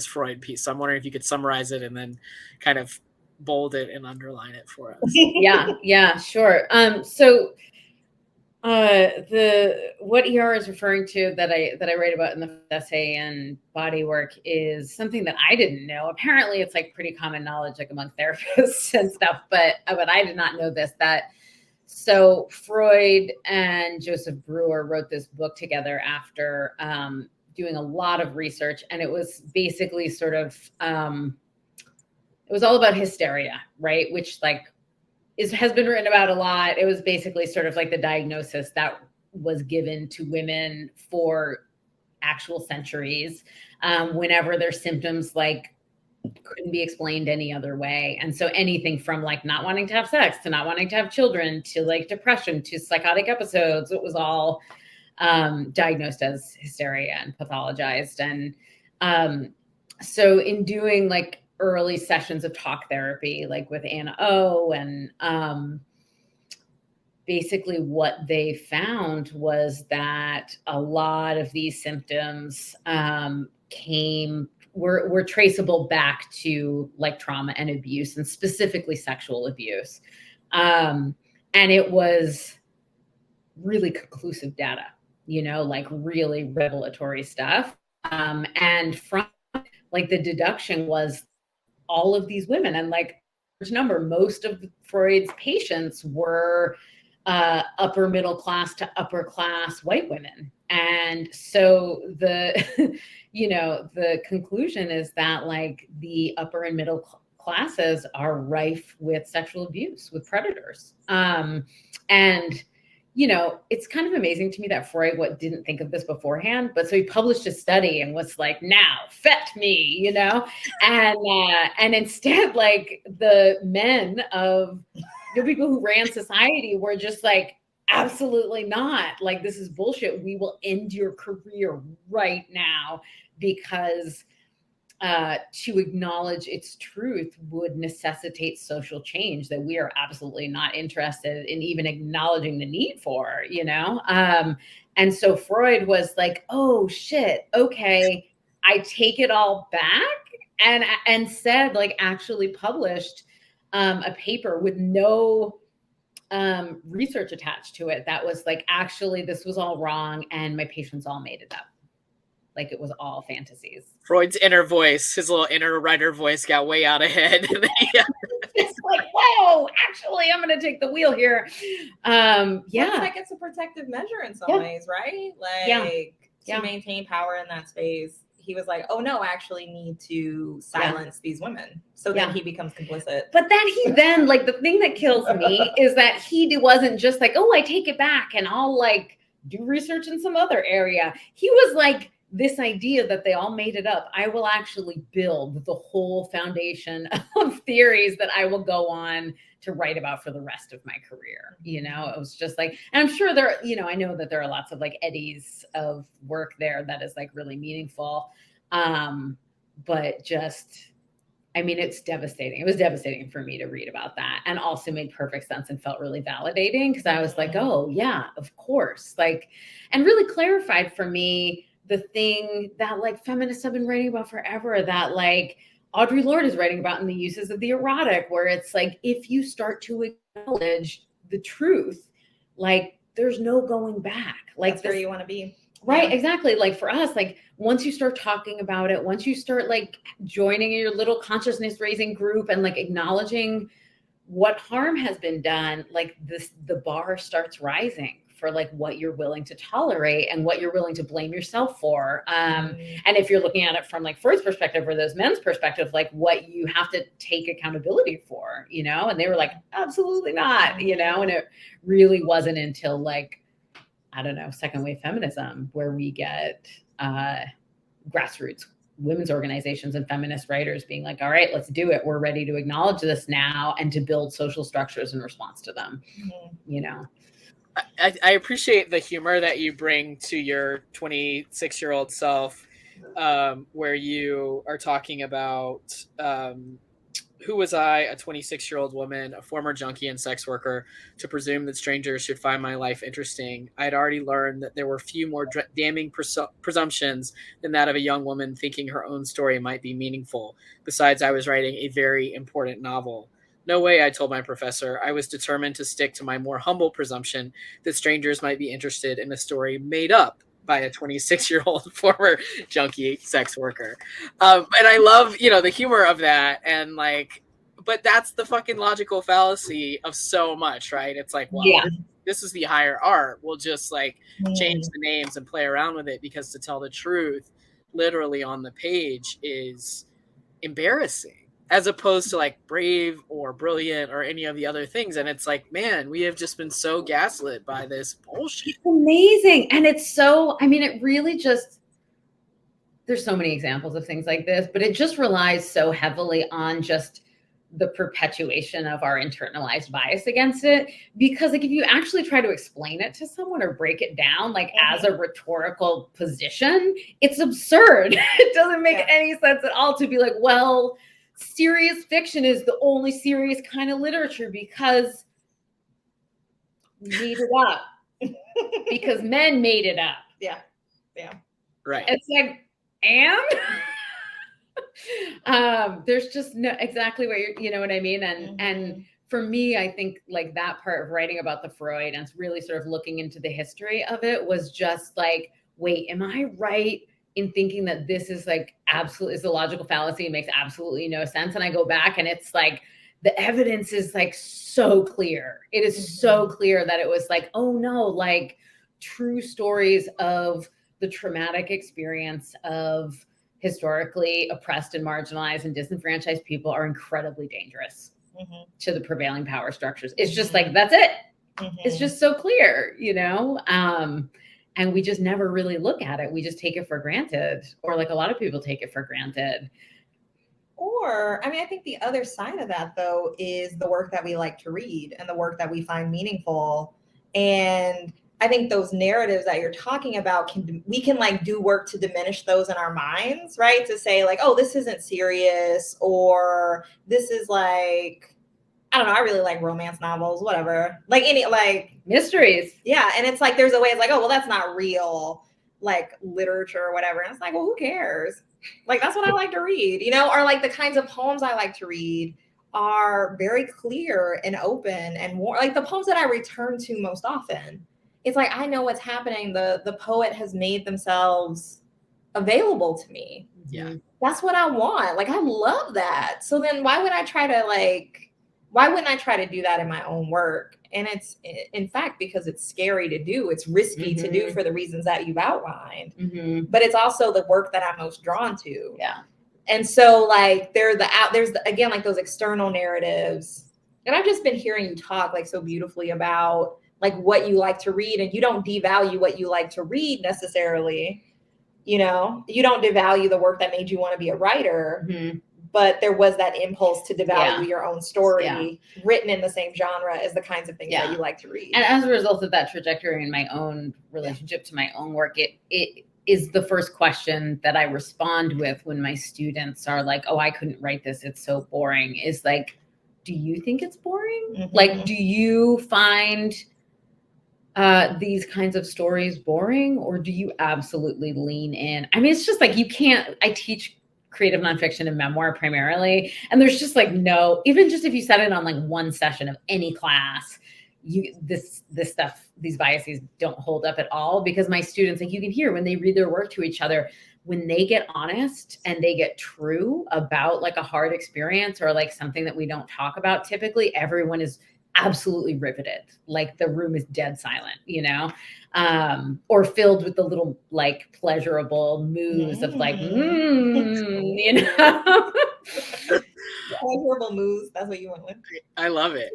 Freud piece. So I'm wondering if you could summarize it and then kind of bold it and underline it for us. Yeah, sure. So what ER is referring to that I write about in the essay and body work is something that I didn't know. Apparently it's like pretty common knowledge, like among therapists and stuff, but I did not know this, so Freud and Joseph Breuer wrote this book together after doing a lot of research, and it was basically sort of it was all about hysteria, right? Which like has been written about a lot. It was basically sort of like the diagnosis that was given to women for actual centuries, whenever their symptoms like couldn't be explained any other way. And so anything from like not wanting to have sex to not wanting to have children to like depression to psychotic episodes, it was all diagnosed as hysteria and pathologized. And so in doing like early sessions of talk therapy, like with Anna O, and basically what they found was that a lot of these symptoms were traceable back to like trauma and abuse, and specifically sexual abuse. And it was really conclusive data, like really revelatory stuff. And from like the deduction was all of these women, and like most of Freud's patients were upper middle class to upper class white women. And so the the conclusion is that like the upper and middle classes are rife with sexual abuse, with predators. And it's kind of amazing to me that Freud didn't think of this beforehand, but so he published a study and was like, now fet me, and instead like the men of the people who ran society were just like, absolutely not. Like, this is bullshit. We will end your career right now, because to acknowledge its truth would necessitate social change that we are absolutely not interested in even acknowledging the need for, and so Freud was like, oh shit, okay, I take it all back, and said, like, actually published a paper with no research attached to it that was like, actually this was all wrong and my patients all made it up. Like, it was all fantasies. Freud's inner voice, his little inner writer voice, got way out ahead. It's like, whoa, actually, I'm going to take the wheel here. Yeah. It's like it's a protective measure in some ways, right? Like, to maintain power in that space. He was like, oh no, I actually need to silence these women. So then he becomes complicit. But then like the thing that kills me is that he wasn't just like, oh, I take it back and I'll like do research in some other area. He was like, this idea that they all made it up, I will actually build the whole foundation of theories that I will go on to write about for the rest of my career. It was just like, and I'm sure there, I know that there are lots of like eddies of work there that is like really meaningful. But just, I mean, it's devastating. It was devastating for me to read about that, and also made perfect sense and felt really validating, because I was like, oh yeah, of course. Like, and really clarified for me the thing that like feminists have been writing about forever, that like Audre Lorde is writing about in The Uses of the Erotic, where it's like, if you start to acknowledge the truth, like there's no going back. Like that's where you want to be. Right. Yeah. Exactly. Like for us, like once you start talking about it, once you start like joining your little consciousness raising group and like acknowledging what harm has been done, like the bar starts rising for like what you're willing to tolerate and what you're willing to blame yourself for. And if you're looking at it from like Freud's perspective or those men's perspective, like what you have to take accountability for, you know? And they were like, absolutely not, you know? And it really wasn't until like, I don't know, second wave feminism where we get grassroots women's organizations and feminist writers being like, all right, let's do it. We're ready to acknowledge this now and to build social structures in response to them, you know? I appreciate the humor that you bring to your 26-year-old self, where you are talking about who was I, a 26-year-old woman, a former junkie and sex worker, to presume that strangers should find my life interesting? I'd already learned that there were few more damning presumptions than that of a young woman thinking her own story might be meaningful. Besides, I was writing a very important novel. No way, I told my professor. I was determined to stick to my more humble presumption that strangers might be interested in a story made up by a 26-year-old former junkie sex worker. And I love, the humor of that. And like, but that's the fucking logical fallacy of so much, right? It's like, well, this is the higher art. We'll just like change the names and play around with it, because to tell the truth, literally on the page is embarrassing, as opposed to like brave or brilliant or any of the other things. And it's like, man, we have just been so gaslit by this bullshit. It's amazing. And it's so, I mean, it really just, there's so many examples of things like this, but it just relies so heavily on just the perpetuation of our internalized bias against it. Because like, if you actually try to explain it to someone or break it down, like as a rhetorical position, it's absurd. It doesn't make any sense at all to be like, well, serious fiction is the only serious kind of literature because we made it up. Because men made it up. Yeah. Right. It's like, there's just no, exactly what you know what I mean? And for me, I think like that part of writing about the Freud and really sort of looking into the history of it was just like, wait, am I right in thinking that this is like absolutely is a logical fallacy? It makes absolutely no sense. And I go back and it's like, the evidence is like so clear. It is so clear that it was like, oh no, like true stories of the traumatic experience of historically oppressed and marginalized and disenfranchised people are incredibly dangerous to the prevailing power structures. It's just like, that's it. It's just so clear, you know? And we just never really look at it. We just take it for granted, or like a lot of people take it for granted. Or, I mean, I think the other side of that, though, is the work that we like to read and the work that we find meaningful. And I think those narratives that you're talking about, we can like do work to diminish those in our minds, right? To say like, oh, this isn't serious, or this is like, I don't know, I really like romance novels, whatever. Like any, like mysteries. Yeah. And it's like, there's a way it's like, oh, well, that's not real, like literature or whatever. And it's like, well, who cares? Like, that's what I like to read, you know, or like the kinds of poems I like to read are very clear and open and more like the poems that I return to most often. It's like, I know what's happening. The poet has made themselves available to me. Yeah. That's what I want. Like, I love that. So then why wouldn't I try to do that in my own work? And it's, in fact, because it's scary to do. It's risky to do for the reasons that you've outlined. But it's also the work that I'm most drawn to. Yeah. And so, like, there's again, like those external narratives. And I've just been hearing you talk like so beautifully about like what you like to read, and you don't devalue what you like to read necessarily. You know, you don't devalue the work that made you want to be a writer. But there was that impulse to devalue your own story written in the same genre as the kinds of things that you like to read. And as a result of that trajectory in my own relationship to my own work, it is the first question that I respond with when my students are like, oh, I couldn't write this, it's so boring, is like, do you think it's boring? Like, do you find these kinds of stories boring, or do you absolutely lean in? I mean, it's just like, I teach creative nonfiction and memoir primarily. And there's just like, no, even just if you set it on like one session of any class, this stuff, these biases don't hold up at all, because my students, like, you can hear when they read their work to each other, when they get honest and they get true about like a hard experience or like something that we don't talk about, typically everyone is absolutely riveted. Like the room is dead silent, or filled with the little like pleasurable moos of like, Pleasurable moves. That's what you went with. I love it.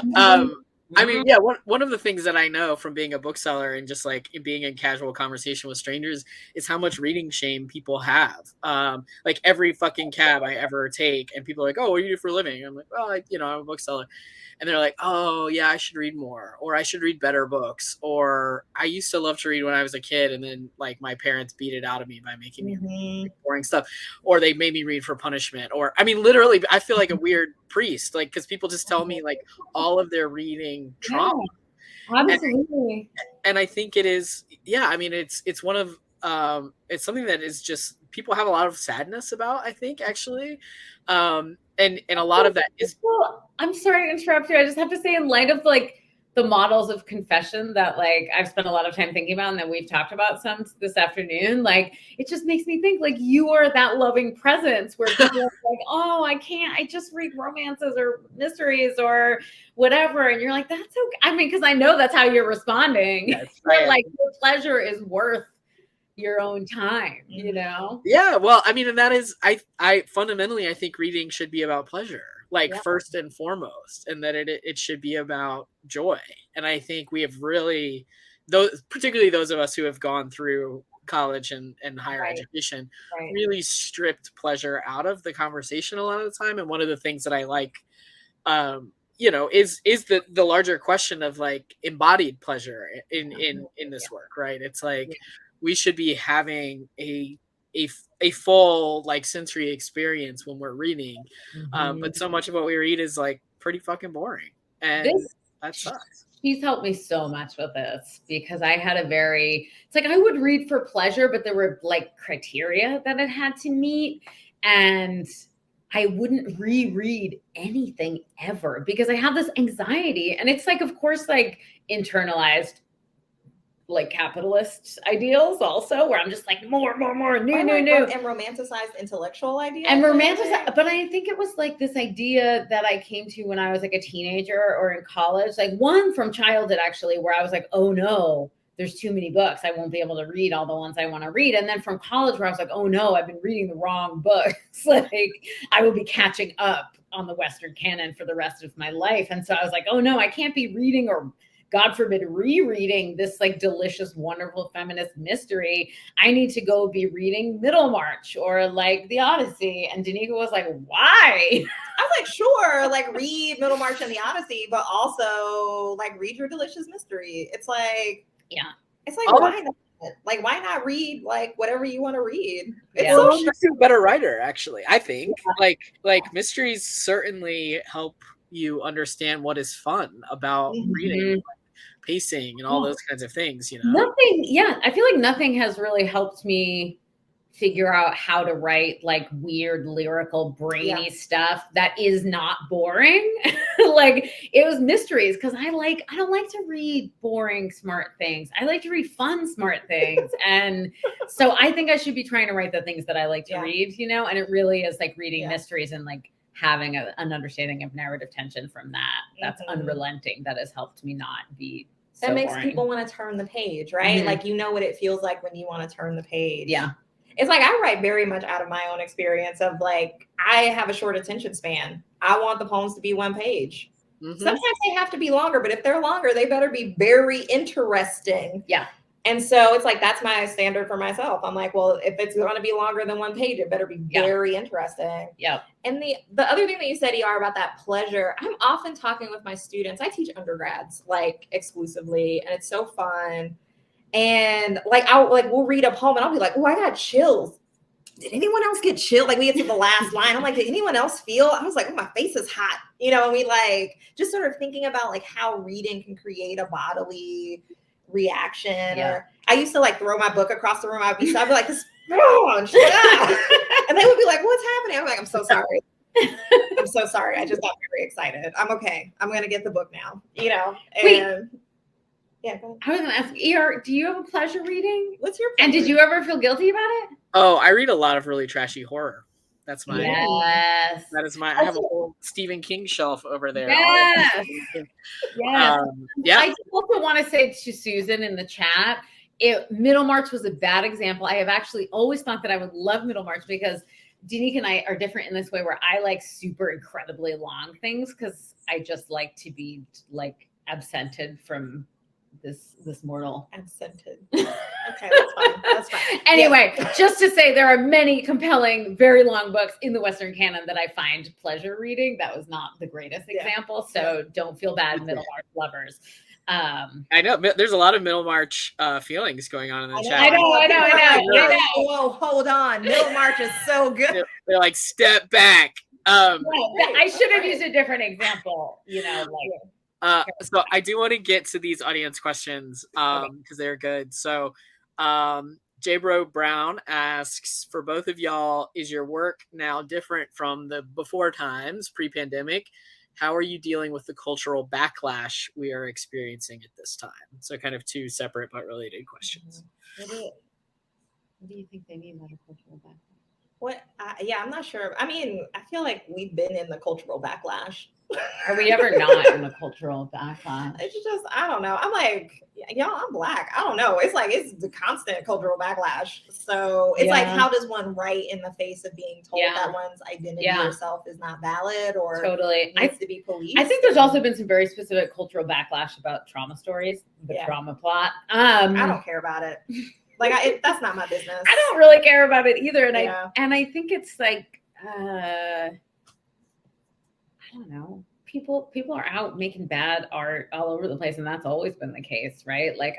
Yeah. I mean, yeah, one of the things that I know from being a bookseller and just like being in casual conversation with strangers is how much reading shame people have. Like every fucking cab I ever take, and people are like, "Oh, what do you do for a living?" I'm like, "Well, I'm a bookseller." And they're like, "Oh, yeah, I should read more, or I should read better books, or I used to love to read when I was a kid, and then like my parents beat it out of me by making me read boring stuff, or they made me read for punishment, or I mean, literally, I feel like a weird priest, like because people just tell me like all of their reading trauma." Yeah, absolutely. And I think it is, I mean, it's one of it's something that is just people have a lot of sadness about, I think, actually. And a lot of that is, well, I'm sorry to interrupt you. I just have to say, in light of like the models of confession that like I've spent a lot of time thinking about and that we've talked about some this afternoon, like it just makes me think like you are that loving presence where people are like, "Oh, I just read romances or mysteries or whatever," and you're like, "That's okay." I mean, because I know that's how you're responding. Yes, right. Like your pleasure is worth your own time, Yeah, well, I mean, and that is, I fundamentally, I think reading should be about pleasure, like first and foremost, and that it should be about joy. And I think we have really, particularly those of us who have gone through college and higher education, really stripped pleasure out of the conversation a lot of the time. And one of the things that I like, is the larger question of like embodied pleasure in this work, right? It's like, we should be having a full like sensory experience when we're reading, but so much of what we read is like pretty fucking boring, and that sucks. She's helped me so much with this, because I had it's like I would read for pleasure, but there were like criteria that it had to meet, and I wouldn't reread anything ever because I have this anxiety, and it's like, of course, like internalized like capitalist ideals also, where I'm just like more, new. And romanticized intellectual ideas. And romanticized, but I think it was like this idea that I came to when I was like a teenager or in college, like one from childhood actually, where I was like, oh no, there's too many books. I won't be able to read all the ones I want to read. And then from college where I was like, oh no, I've been reading the wrong books. Like I will be catching up on the Western canon for the rest of my life. And so I was like, oh no, I can't be reading or God forbid, rereading this like delicious, wonderful feminist mystery. I need to go be reading Middlemarch or like the Odyssey. And Donika was like, why? I was like, sure, like read Middlemarch and the Odyssey, but also like read your delicious mystery. It's like, it's like, why not? Like, why not read like whatever you want to read? It's so makes you a better writer, actually. I think like mysteries certainly help you understand what is fun about reading, pacing, and all those kinds of things. I feel like nothing has really helped me figure out how to write like weird lyrical brainy stuff that is not boring. Like it was mysteries, because I don't like to read boring smart things. I like to read fun smart things. And so I think I should be trying to write the things that I like to read, and it really is like reading mysteries and like having an understanding of narrative tension from that. That's unrelenting. That has helped me not be so that makes boring. People want to turn the page, right? Like, what it feels like when you want to turn the page. Yeah. It's like, I write very much out of my own experience of like, I have a short attention span. I want the poems to be one page. Sometimes they have to be longer, but if they're longer, they better be very interesting. Yeah. And so it's like, that's my standard for myself. I'm like, well, if it's going to be longer than one page, it better be very interesting. Yeah. And the other thing that you said, ER, about that pleasure, I'm often talking with my students. I teach undergrads like exclusively, and it's so fun. And like, we'll read a poem and I'll be like, oh, I got chills. Did anyone else get chilled? Like we get to the last line. I'm like, did anyone else feel? I was like, oh, my face is hot. And we like just sort of thinking about like how reading can create a bodily reaction. Yeah. Or I used to like throw my book across the room. I'd be like, this, and they would be like, what's happening? I'm like, I'm so sorry. I'm so sorry. I just got very excited. I'm okay. I'm going to get the book now, you know, and Wait. Yeah, go ahead. I was going to ask, ER, do you have a pleasure reading? What's your pleasure? And did you ever feel guilty about it? Oh, I read a lot of really trashy horror. That's my yes. That is my. I have a whole Stephen King shelf over there. Yes. Yes. Yeah. I also want to say to Susan in the chat, Middlemarch was a bad example. I have actually always thought that I would love Middlemarch because Donika and I are different in this way where I like super incredibly long things because I just like to be like absented from this mortal. Absented. Okay, that's fine. That's fine. Anyway, just to say there are many compelling, very long books in the Western canon that I find pleasure reading. That was not the greatest example, so don't feel bad, Middlemarch lovers. I know there's a lot of Middlemarch feelings going on in the chat. I know. Whoa, hold on. Middlemarch is so good. They're like, step back. I should have used a different example, you know, like. So I do want to get to these audience questions because they're good. So J Bro Brown asks, for both of y'all, is your work now different from the before times, pre-pandemic? How are you dealing with the cultural backlash we are experiencing at this time? So kind of two separate but related questions. What do you think they mean by the cultural backlash? I'm not sure. I mean, I feel like we've been in the cultural backlash. Are we ever not in the cultural backlash? It's just, I don't know. I'm like, y'all, I'm Black. I don't know. It's like, it's the constant cultural backlash. So it's like, how does one write in the face of being told that one's identity or self is not valid or needs to be policed? I think there's also been some very specific cultural backlash about trauma stories, the trauma plot. I don't care about it. Like, that's not my business. I don't really care about it either. And I think it's like, I don't know. People are out making bad art all over the place, and that's always been the case, right? Like,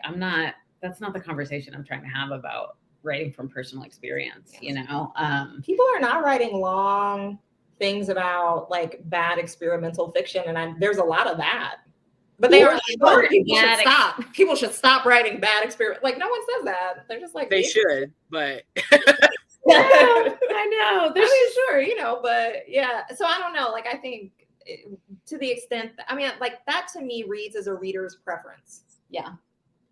that's not the conversation I'm trying to have about writing from personal experience, you know? People are not writing long things about like bad experimental fiction, and there's a lot of that. But they are people should stop writing bad experiment. Like, no one says that. They're just like, they should, but I know. They're sure, you know, but yeah. So I don't know. Like, I think to the extent that, I mean, like, that to me reads as a reader's preference. Yeah.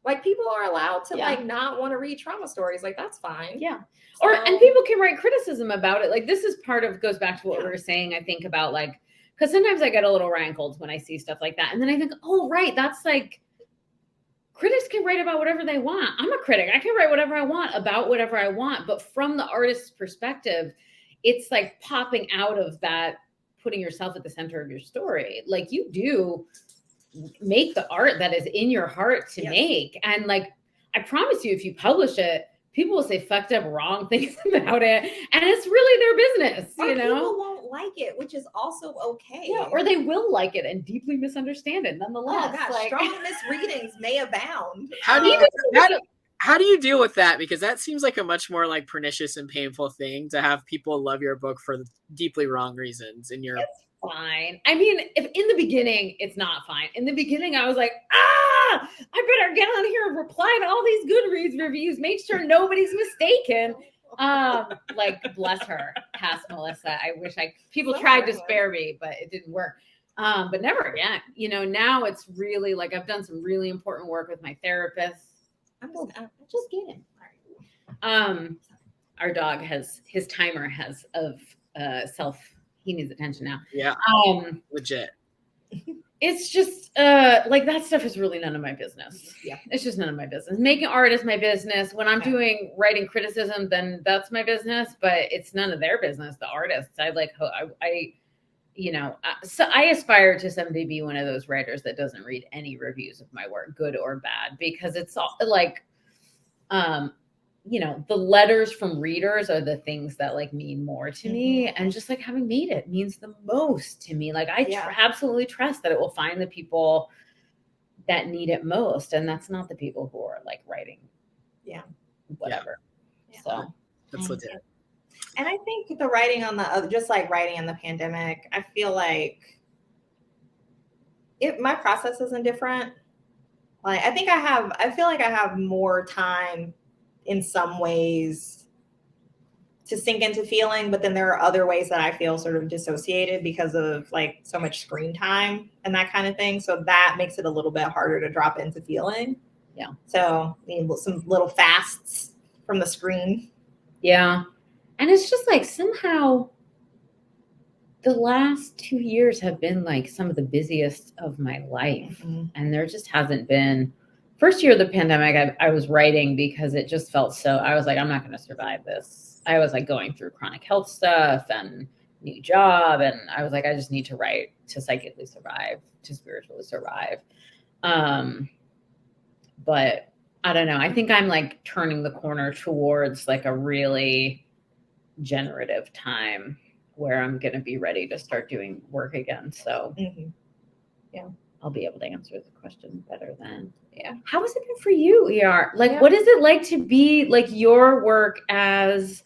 Like, people are allowed to like not want to read trauma stories. Like, that's fine. Yeah. And people can write criticism about it. Like, this is goes back to what we were saying, I think, about like, because sometimes I get a little rankled when I see stuff like that. And then I think, oh, right, that's like, critics can write about whatever they want. I'm a critic. I can write whatever I want about whatever I want. But from the artist's perspective, it's like popping out of that, putting yourself at the center of your story. Like, you do make the art that is in your heart to make. And like, I promise you, if you publish it, people will say fucked up wrong things about it. And it's really their business, you know? People won't like it, which is also okay. Yeah, or they will like it and deeply misunderstand it nonetheless. Oh gosh, like, strong misreadings may abound. How do you deal with that? Because that seems like a much more like pernicious and painful thing to have people love your book for deeply wrong reasons. It's fine. I mean, if in the beginning, it's not fine. In the beginning, I was like, I better get on here and reply to all these Goodreads reviews, make sure nobody's mistaken. Like, bless her, past Melissa. I wish people tried to spare me, but it didn't work. But never again. You know, now it's really like, I've done some really important work with my therapist. I'm just kidding. Our dog his timer of self. He needs attention now. Yeah. Legit. It's just like, that stuff is really none of my business. Yeah. It's just none of my business. Making art is my business. When I'm doing writing criticism, then that's my business, but it's none of their business. The artists, so I aspire to someday be one of those writers that doesn't read any reviews of my work, good or bad, because it's all like, the letters from readers are the things that like mean more to me. And just like having made it means the most to me. Like, I absolutely trust that it will find the people that need it most. And that's not the people who are like writing. Whatever. Yeah. So that's legit. And I think the writing just like writing in the pandemic, I feel like my process isn't different. Like, I feel like I have more time in some ways to sink into feeling, but then there are other ways that I feel sort of dissociated because of like so much screen time and that kind of thing. So that makes it a little bit harder to drop into feeling. Yeah. So need some little fasts from the screen. Yeah. And it's just like somehow the last 2 years have been like some of the busiest of my life. Mm-hmm. And there just hasn't been. First year of the pandemic, I was writing because it just felt so, I was like, I'm not going to survive this. I was like going through chronic health stuff and new job. And I was like, I just need to write to psychically survive, to spiritually survive. But I don't know. I think I'm like turning the corner towards like a really generative time where I'm going to be ready to start doing work again. So yeah, I'll be able to answer the question better then. Yeah. How has it been for you, ER? Like, what is it like to be like your work as,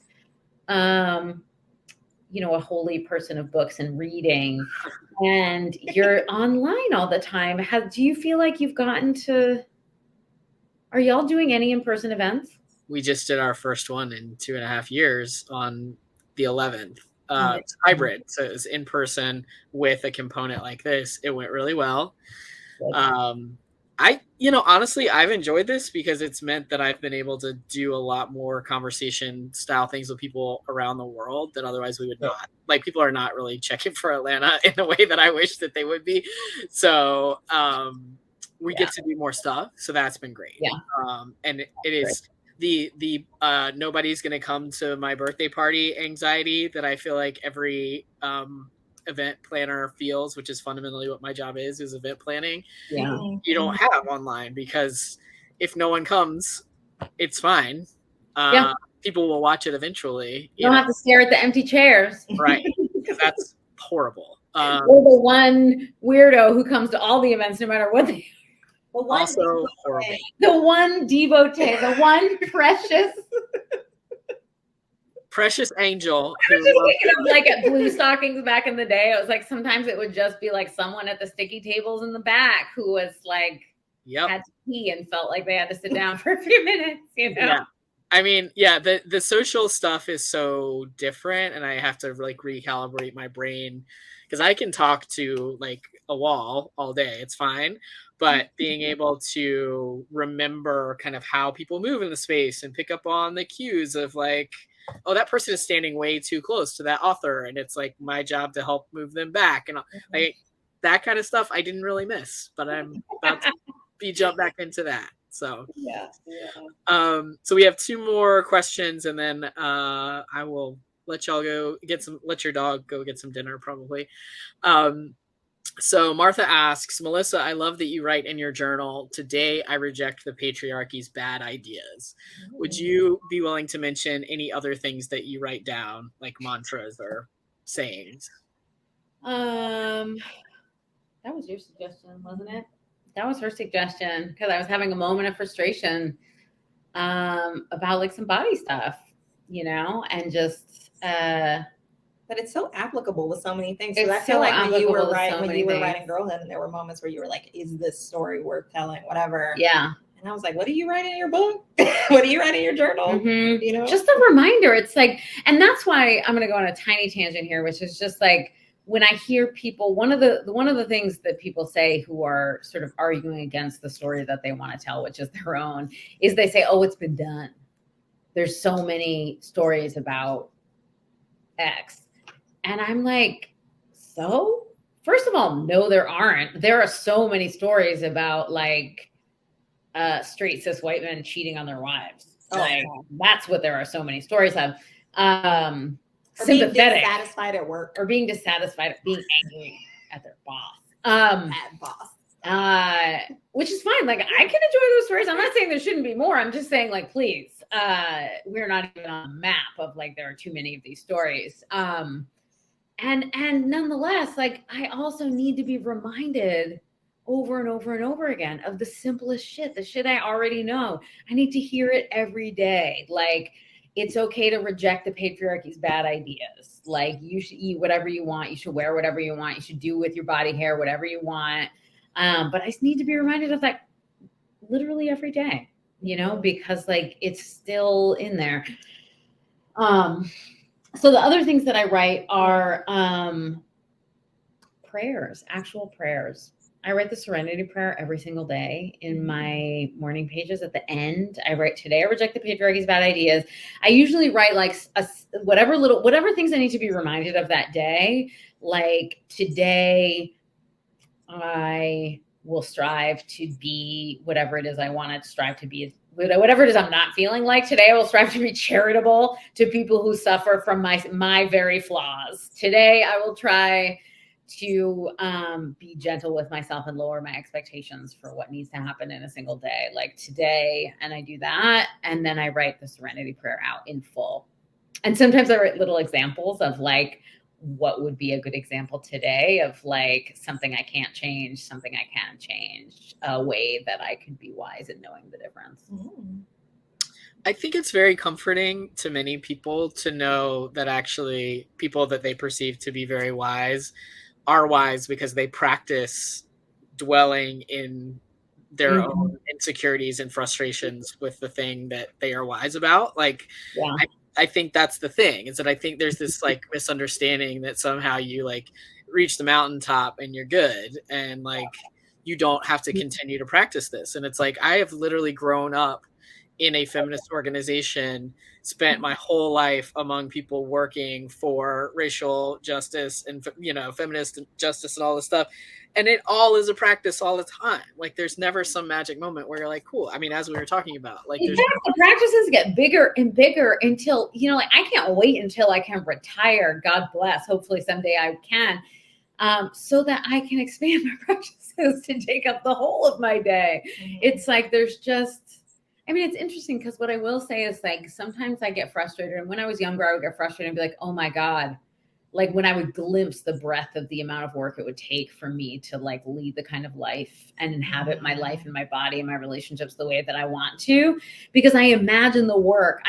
you know, a holy person of books and reading, and you're online all the time? Do you feel like you've gotten to, are y'all doing any in-person events? We just did our first one in 2.5 years on the 11th. It's hybrid, so it's in person with a component like this. It went really well. Honestly, I've enjoyed this because it's meant that I've been able to do a lot more conversation style things with people around the world that otherwise we would not. Like, people are not really checking for Atlanta in the way that I wish that they would be. So we get to do more stuff. So that's been great. Yeah. And it is the nobody's going to come to my birthday party anxiety that I feel like every event planner feels, which is fundamentally what my job is event planning. Yeah. You don't have online, because if no one comes, it's fine. People will watch it eventually. You don't have to stare at the empty chairs. Right. Because that's horrible. Or the one weirdo who comes to all the events, no matter what they are. Also horrible. The one devotee, the one precious angel. I was just thinking of like at Blue Stockings back in the day. It was like sometimes it would just be like someone at the sticky tables in the back who was like had to pee and felt like they had to sit down for a few minutes, you know? Yeah. I mean, the social stuff is so different, and I have to like recalibrate my brain, because I can talk to like a wall all day. It's fine. But being able to remember kind of how people move in the space and pick up on the cues of like, oh, that person is standing way too close to that author, and it's like my job to help move them back, and like that kind of stuff I didn't really miss, but I'm about to jump back into that. So so we have 2 more questions, and then I will let y'all go let your dog go get some dinner probably. So Martha asks, Melissa, I love that you write in your journal, today I reject the patriarchy's bad ideas. Would you be willing to mention any other things that you write down, like mantras or sayings? That was your suggestion, wasn't it? That was her suggestion, because I was having a moment of frustration about like some body stuff, you know, and just but it's so applicable with so many things. So I feel like when you were writing Girlhood, and there were moments where you were like, is this story worth telling? Whatever. Yeah. And I was like, what do you write in your book? What do you write in your journal? Mm-hmm. You know, just a reminder. It's like, and that's why I'm going to go on a tiny tangent here, which is just like, when I hear people, one of the things that people say who are sort of arguing against the story that they want to tell, which is their own, is they say, oh, it's been done. There's so many stories about X. And I'm like, so? First of all, no, there aren't. There are so many stories about like straight cis white men cheating on their wives. Like, that's what there are so many stories of. Or being dissatisfied at work. Or being dissatisfied, being angry at their boss. At boss. Which is fine. Like, I can enjoy those stories. I'm not saying there shouldn't be more. I'm just saying, like, please, we're not even on a map of like, there are too many of these stories. And nonetheless, like, I also need to be reminded over and over and over again of the simplest shit, the shit I already know. I need to hear it every day. Like, it's okay to reject the patriarchy's bad ideas. Like, you should eat whatever you want. You should wear whatever you want. You should do with your body hair whatever you want. But I just need to be reminded of that literally every day, you know, because like it's still in there. So the other things that I write are prayers, actual prayers. I write the serenity prayer every single day in my morning pages. At the end, I write, today I reject the patriarchy's bad ideas. I usually write like whatever things I need to be reminded of that day. Like, today I will strive to be whatever it is I want to strive to be. Whatever it is I'm not feeling like today, I will strive to be charitable to people who suffer from my very flaws. Today, I will try to be gentle with myself and lower my expectations for what needs to happen in a single day. Like today, and I do that, and then I write the serenity prayer out in full. And sometimes I write little examples of like, what would be a good example today of like something I can't change, something I can change, a way that I could be wise in knowing the difference. I think it's very comforting to many people to know that actually people that they perceive to be very wise are wise because they practice dwelling in their own insecurities and frustrations with the thing that they are wise about. Like, I think that's the thing, is that I think there's this like misunderstanding that somehow you like reach the mountaintop and you're good, and like you don't have to continue to practice this. And it's like, I have literally grown up in a feminist organization, spent my whole life among people working for racial justice and, you know, feminist justice and all this stuff. And it all is a practice all the time. Like, there's never some magic moment where you're like, cool. I mean, as we were talking about, like, the practices get bigger and bigger until, you know, like, I can't wait until I can retire. God bless. Hopefully someday I can, so that I can expand my practices to take up the whole of my day. It's like, there's just, I mean, it's interesting because what I will say is like, sometimes I get frustrated. And when I was younger, I would get frustrated and be like, oh my God, like when I would glimpse the breadth of the amount of work it would take for me to like lead the kind of life and inhabit my life and my body and my relationships the way that I want to, because I imagined the work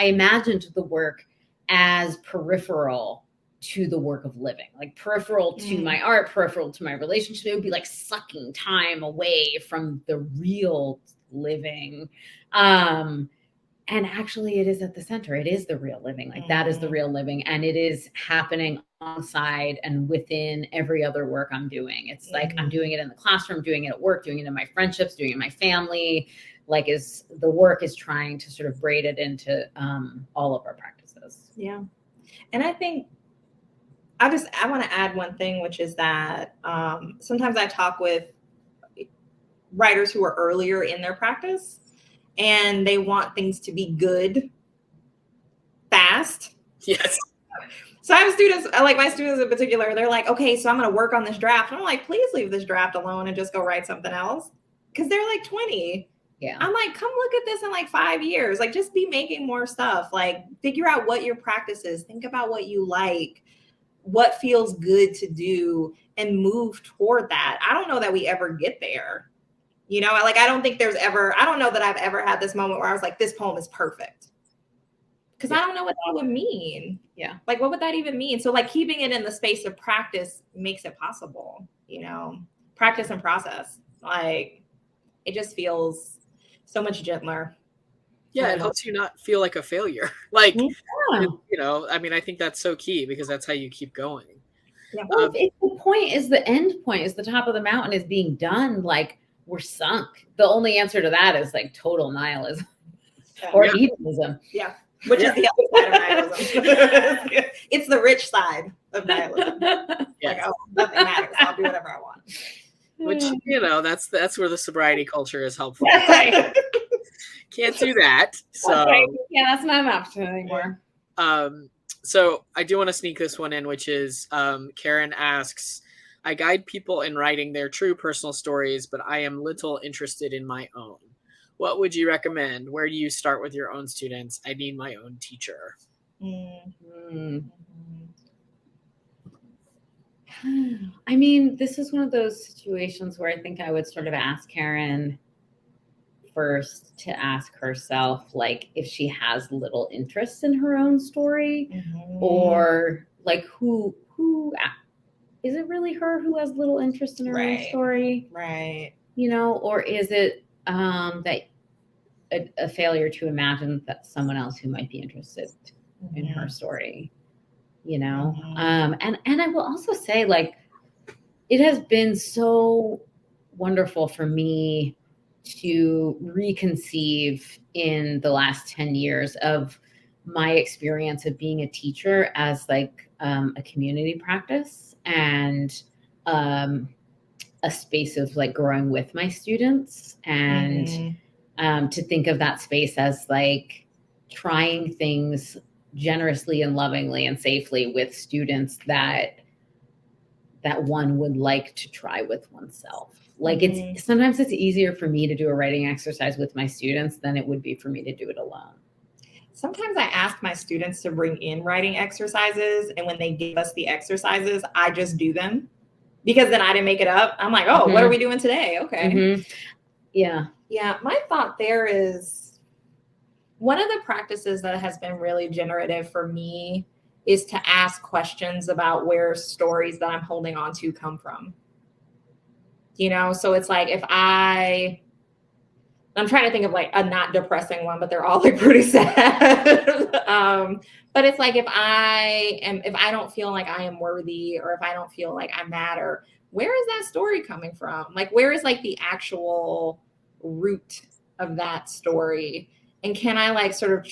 as peripheral to the work of living, like peripheral to my art, peripheral to my relationship. It would be like sucking time away from the real living. And actually it is at the center. It is the real living. Like that is the real living. And it is happening on side and within every other work I'm doing. It's like, I'm doing it in the classroom, doing it at work, doing it in my friendships, doing it in my family. Like, is the work is trying to sort of braid it into all of our practices. Yeah. And I think I want to add one thing, which is that sometimes I talk with writers who are earlier in their practice and they want things to be good fast. Yes. So I have students, like my students in particular, they're like, okay, so I'm going to work on this draft. And I'm like, please leave this draft alone and just go write something else. Because they're like 20. Yeah. I'm like, come look at this in like 5 years. Like, just be making more stuff. Like, figure out what your practice is. Think about what you like, what feels good to do, and move toward that. I don't know that we ever get there. You know, like, I don't know that I've ever had this moment where I was like, this poem is perfect. Because I don't know what that would mean. Yeah. Like, what would that even mean? So like keeping it in the space of practice makes it possible, you know, practice and process. Like, it just feels so much gentler. Yeah, it helps you not feel like a failure. Like, you know, I mean, I think that's so key because that's how you keep going. Yeah. Well, if the point is, the end point is the top of the mountain is being done, like, we're sunk. The only answer to that is like total nihilism or hedonism. Yeah. Which is the other side of nihilism. It's the rich side of nihilism. Like, oh, nothing matters. I'll do whatever I want. Which, you know, that's where the sobriety culture is helpful. Right. Can't do that. So yeah, that's not an option anymore. So I do want to sneak this one in, which is Karen asks, I guide people in writing their true personal stories, but I am little interested in my own. What would you recommend? Where do you start with your own students? I need my own teacher. I mean, this is one of those situations where I think I would sort of ask Karen first to ask herself, like, if she has little interest in her own story, or like who is it really her who has little interest in her own story? Right. You know, or is it that a failure to imagine that someone else who might be interested in her story, you know? And I will also say, like, it has been so wonderful for me to reconceive in the last 10 years of my experience of being a teacher as like a community practice and a space of like growing with my students, and to think of that space as like trying things generously and lovingly and safely with students that one would like to try with oneself. Like it's sometimes it's easier for me to do a writing exercise with my students than it would be for me to do it alone. Sometimes I ask my students to bring in writing exercises, and when they give us the exercises, I just do them because then I didn't make it up. I'm like, oh, what are we doing today? Okay. Yeah. Yeah. My thought there is one of the practices that has been really generative for me is to ask questions about where stories that I'm holding on to come from. You know, so it's like if I'm trying to think of like a not depressing one, but they're all like pretty sad. But it's like if I don't feel like I am worthy, or if I don't feel like I matter, where is that story coming from? Like, where is like the actual root of that story? And can I like sort of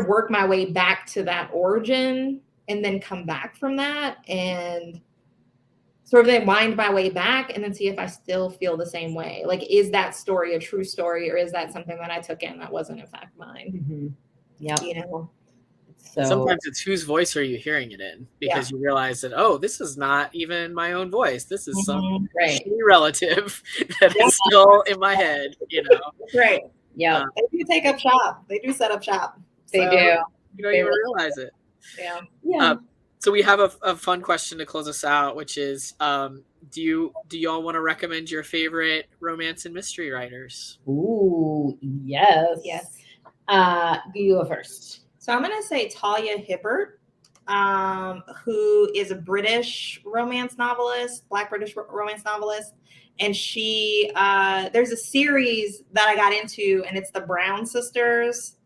work my way back to that origin and then come back from that and sort of then wind my way back and then see if I still feel the same way. Like, is that story a true story, or is that something that I took in that wasn't in fact mine? Yeah. You know? So sometimes it's whose voice are you hearing it in, because you realize that, oh, this is not even my own voice. This is some relative that is still in my head, you know? Right. Yeah. They do take up shop. They do set up shop. They do. You don't even realize it. Yeah. Yeah. So we have a fun question to close us out, which is, do y'all want to recommend your favorite romance and mystery writers? Ooh, yes. Yes. You go first. So I'm going to say Talia Hibbert, who is a British romance novelist, Black British romance novelist. And she, there's a series that I got into, and it's the Brown Sisters.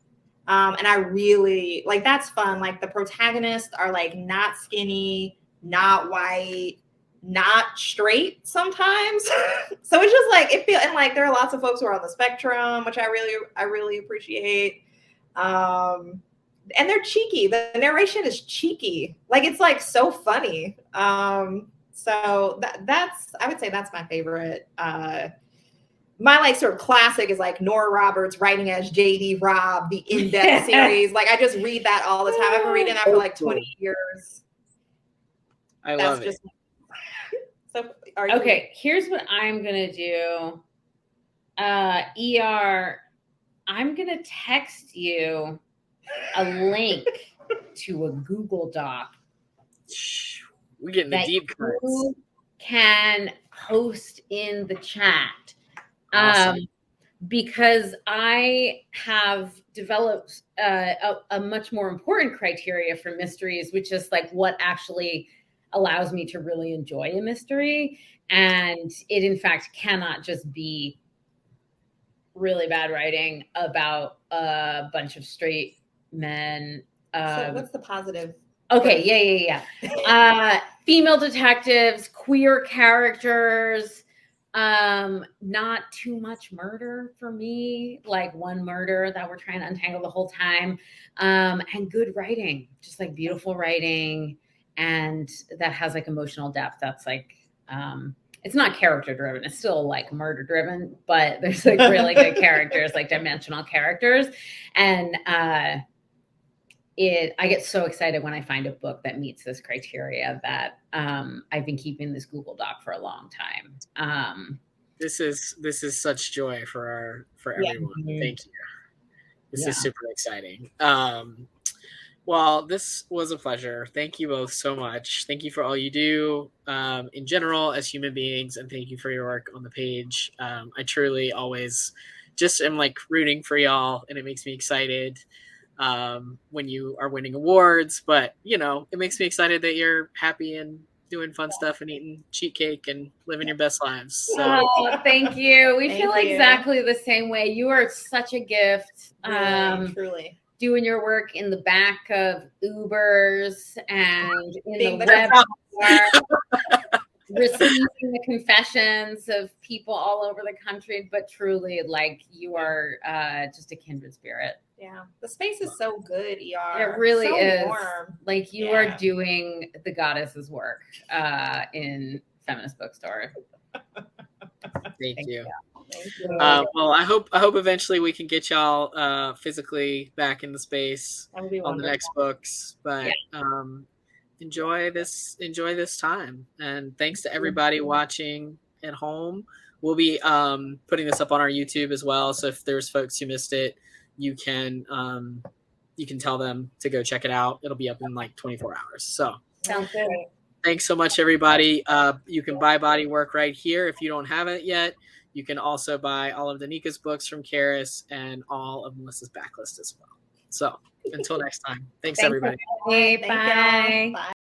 And I really like, that's fun. Like, the protagonists are like not skinny, not white, not straight sometimes. So it's just like, it feels, and like there are lots of folks who are on the spectrum, which I really appreciate. And they're cheeky. The narration is cheeky. Like, it's like so funny. So that's, I would say that's my favorite. My like sort of classic is like Nora Roberts writing as J.D. Robb, the in-depth series. Like, I just read that all the time. I've been reading that for like 20 years. I love it. So, okay, here's what I'm going to do. ER, I'm going to text you a link to a Google Doc. We're getting the deep cuts. You can post in the chat. Awesome. Because I have developed a much more important criteria for mysteries, which is like what actually allows me to really enjoy a mystery. And it, in fact, cannot just be really bad writing about a bunch of straight men. So what's the positive? Okay, yeah. Female detectives, queer characters, not too much murder for me, like one murder that we're trying to untangle the whole time, and good writing, just like beautiful writing, and that has like emotional depth. That's like, it's not character driven. It's still like murder driven, but there's like really good characters, like dimensional characters. And, I get so excited when I find a book that meets this criteria that I've been keeping this Google Doc for a long time. This is such joy for everyone. Thank you. This is super exciting. Well, this was a pleasure. Thank you both so much. Thank you for all you do in general as human beings, and thank you for your work on the page. I truly always just am like rooting for y'all, and it makes me excited when you are winning awards, but you know, it makes me excited that you're happy and doing fun stuff and eating cheat cake and living your best lives. So thank you. We feel exactly the same way. You are such a gift. Really, truly. doing your work in the back of Ubers and in the web, receiving the confessions of people all over the country, but truly, like, you are just a kindred spirit. Yeah, the space is so good, ER. It really so is. Warm. Like, you are doing the goddess's work in Feminist Bookstore. Thank you. Thank you. Well, I hope eventually we can get y'all physically back in the space on the next books. But enjoy this time, and thanks to everybody watching at home. We'll be putting this up on our YouTube as well. So if there's folks who missed it, you can tell them to go check it out. It'll be up in like 24 hours. So sounds good. Thanks so much, everybody. You can buy Bodywork right here if you don't have it yet. You can also buy all of Donika's books from Charis and all of Melissa's backlist as well. So until next time, thanks everybody. Bye. Bye.